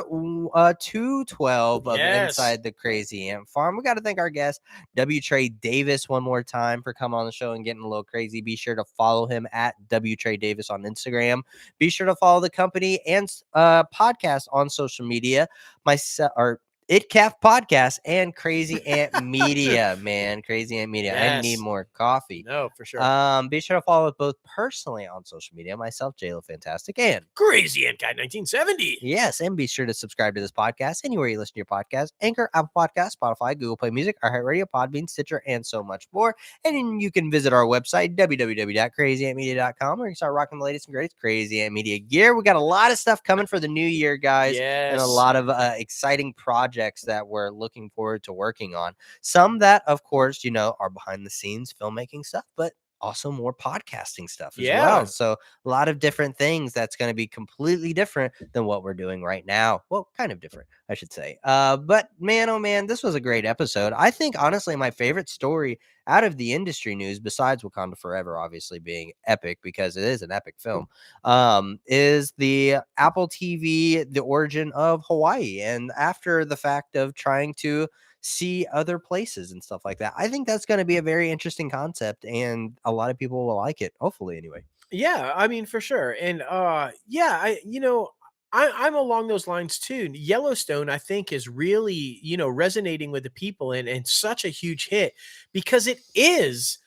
212 of Yes. Inside the Crazy Ant Farm. We got to thank our guest, W. Trey Davis, one more time for coming on the show and getting a little crazy. Be sure to follow him at W. Trey Davis on Instagram. Be sure to follow the company and podcast on social media. ITCAFpodcast and Crazy Ant Media, man. Crazy Ant Media. I need Yes. more coffee. No, for sure. Be sure to follow us both personally on social media. Myself, JLo Fantastic, and Crazy Ant Guy 1970. yes, and be sure to subscribe to this podcast anywhere you listen to your podcast: Anchor, Apple Podcast, Spotify, Google Play Music, iHeartRadio, Podbean, Stitcher, and so much more. And you can visit our website, www.crazyantmedia.com, where you can start rocking the latest and greatest Crazy Ant Media gear. We got a lot of stuff coming for the new year, guys, Yes. and a lot of exciting projects that we're looking forward to working on. Some that, of course, are behind the scenes filmmaking stuff, but also more podcasting stuff as well. So a lot of different things that's going to be completely different than what we're doing right now. Well, kind of different, I should say. But man, oh man, this was a great episode. I think honestly, my favorite story out of the industry news, besides Wakanda Forever, obviously being epic because it is an epic film, is the Apple TV, the origin of Hawaii, and after the fact of trying to see other places and stuff like that. I think that's going to be a very interesting concept, and a lot of people will like it, hopefully anyway. Yeah, I mean, for sure. And I'm along those lines too. Yellowstone, I think, is really, resonating with the people, and such a huge hit because it is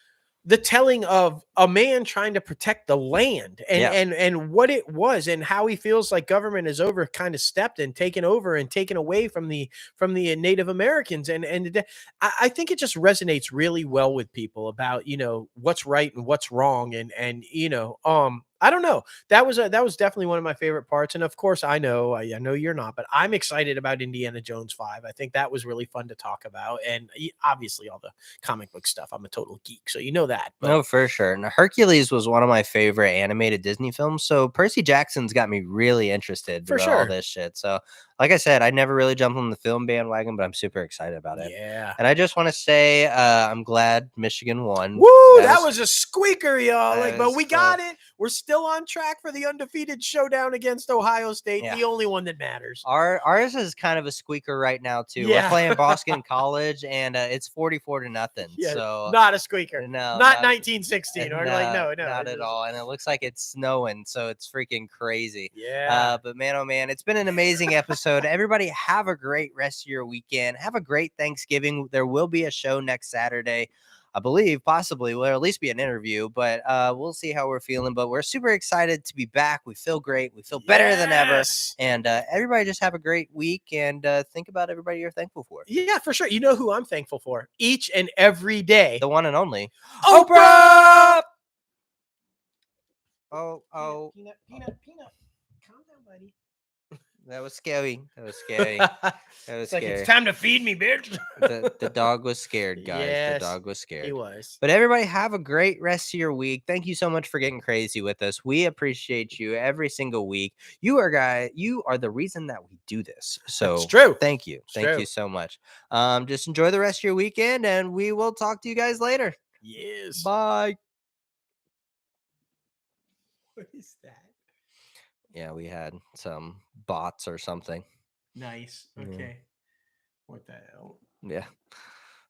the telling of a man trying to protect the land and what it was and how he feels like government has over kind of stepped and taken over and taken away from the Native Americans. I think it just resonates really well with people about, what's right and what's wrong. I don't know. That was definitely one of my favorite parts. And of course, I know you're not, but I'm excited about Indiana Jones 5. I think that was really fun to talk about. And obviously all the comic book stuff. I'm a total geek, so you know that. But no, for sure. And Hercules was one of my favorite animated Disney films. So Percy Jackson's got me really interested For about sure. all this shit. So like I said, I never really jumped on the film bandwagon, but I'm super excited about it. Yeah. And I just want to say I'm glad Michigan won. Woo! That was a squeaker, y'all. But we got it. We're still on track for the undefeated showdown against Ohio State, Yeah. the only one that matters. Ours is kind of a squeaker right now too. We're Yeah. playing Boston College, and it's 44-0. Yeah, So not a squeaker. no, Not 1916. Or like, no, not at all. And it looks like it's snowing, so it's freaking crazy. Yeah. But man, oh man, it's been an amazing episode. Everybody have a great rest of your weekend. Have a great Thanksgiving. There will be a show next Saturday. I believe possibly will at least be an interview, but we'll see how we're feeling. But we're super excited to be back. We feel great. We feel better than ever. Yes. And everybody just have a great week and think about everybody you're thankful for. Yeah, for sure. You know who I'm thankful for? Each and every day. The one and only Oprah! Oh, Peanut. Calm down, buddy. that was scary. That was scary. That was It's like, scary. it's time to feed me, bitch. The dog was scared, guys. Yes, the dog was scared. He was. But everybody have a great rest of your week. Thank you so much for getting crazy with us. We appreciate you every single week. You are the reason that we do this. So It's true. Thank you. Thank you so much. Just enjoy the rest of your weekend, and we will talk to you guys later. Yes. Bye. What is that? Yeah, we had some bots or something. Nice. Okay. Yeah. What the hell? Yeah.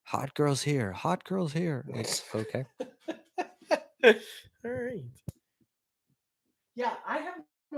Hot girls here. Hot girls here. It's okay. All right. Yeah, I have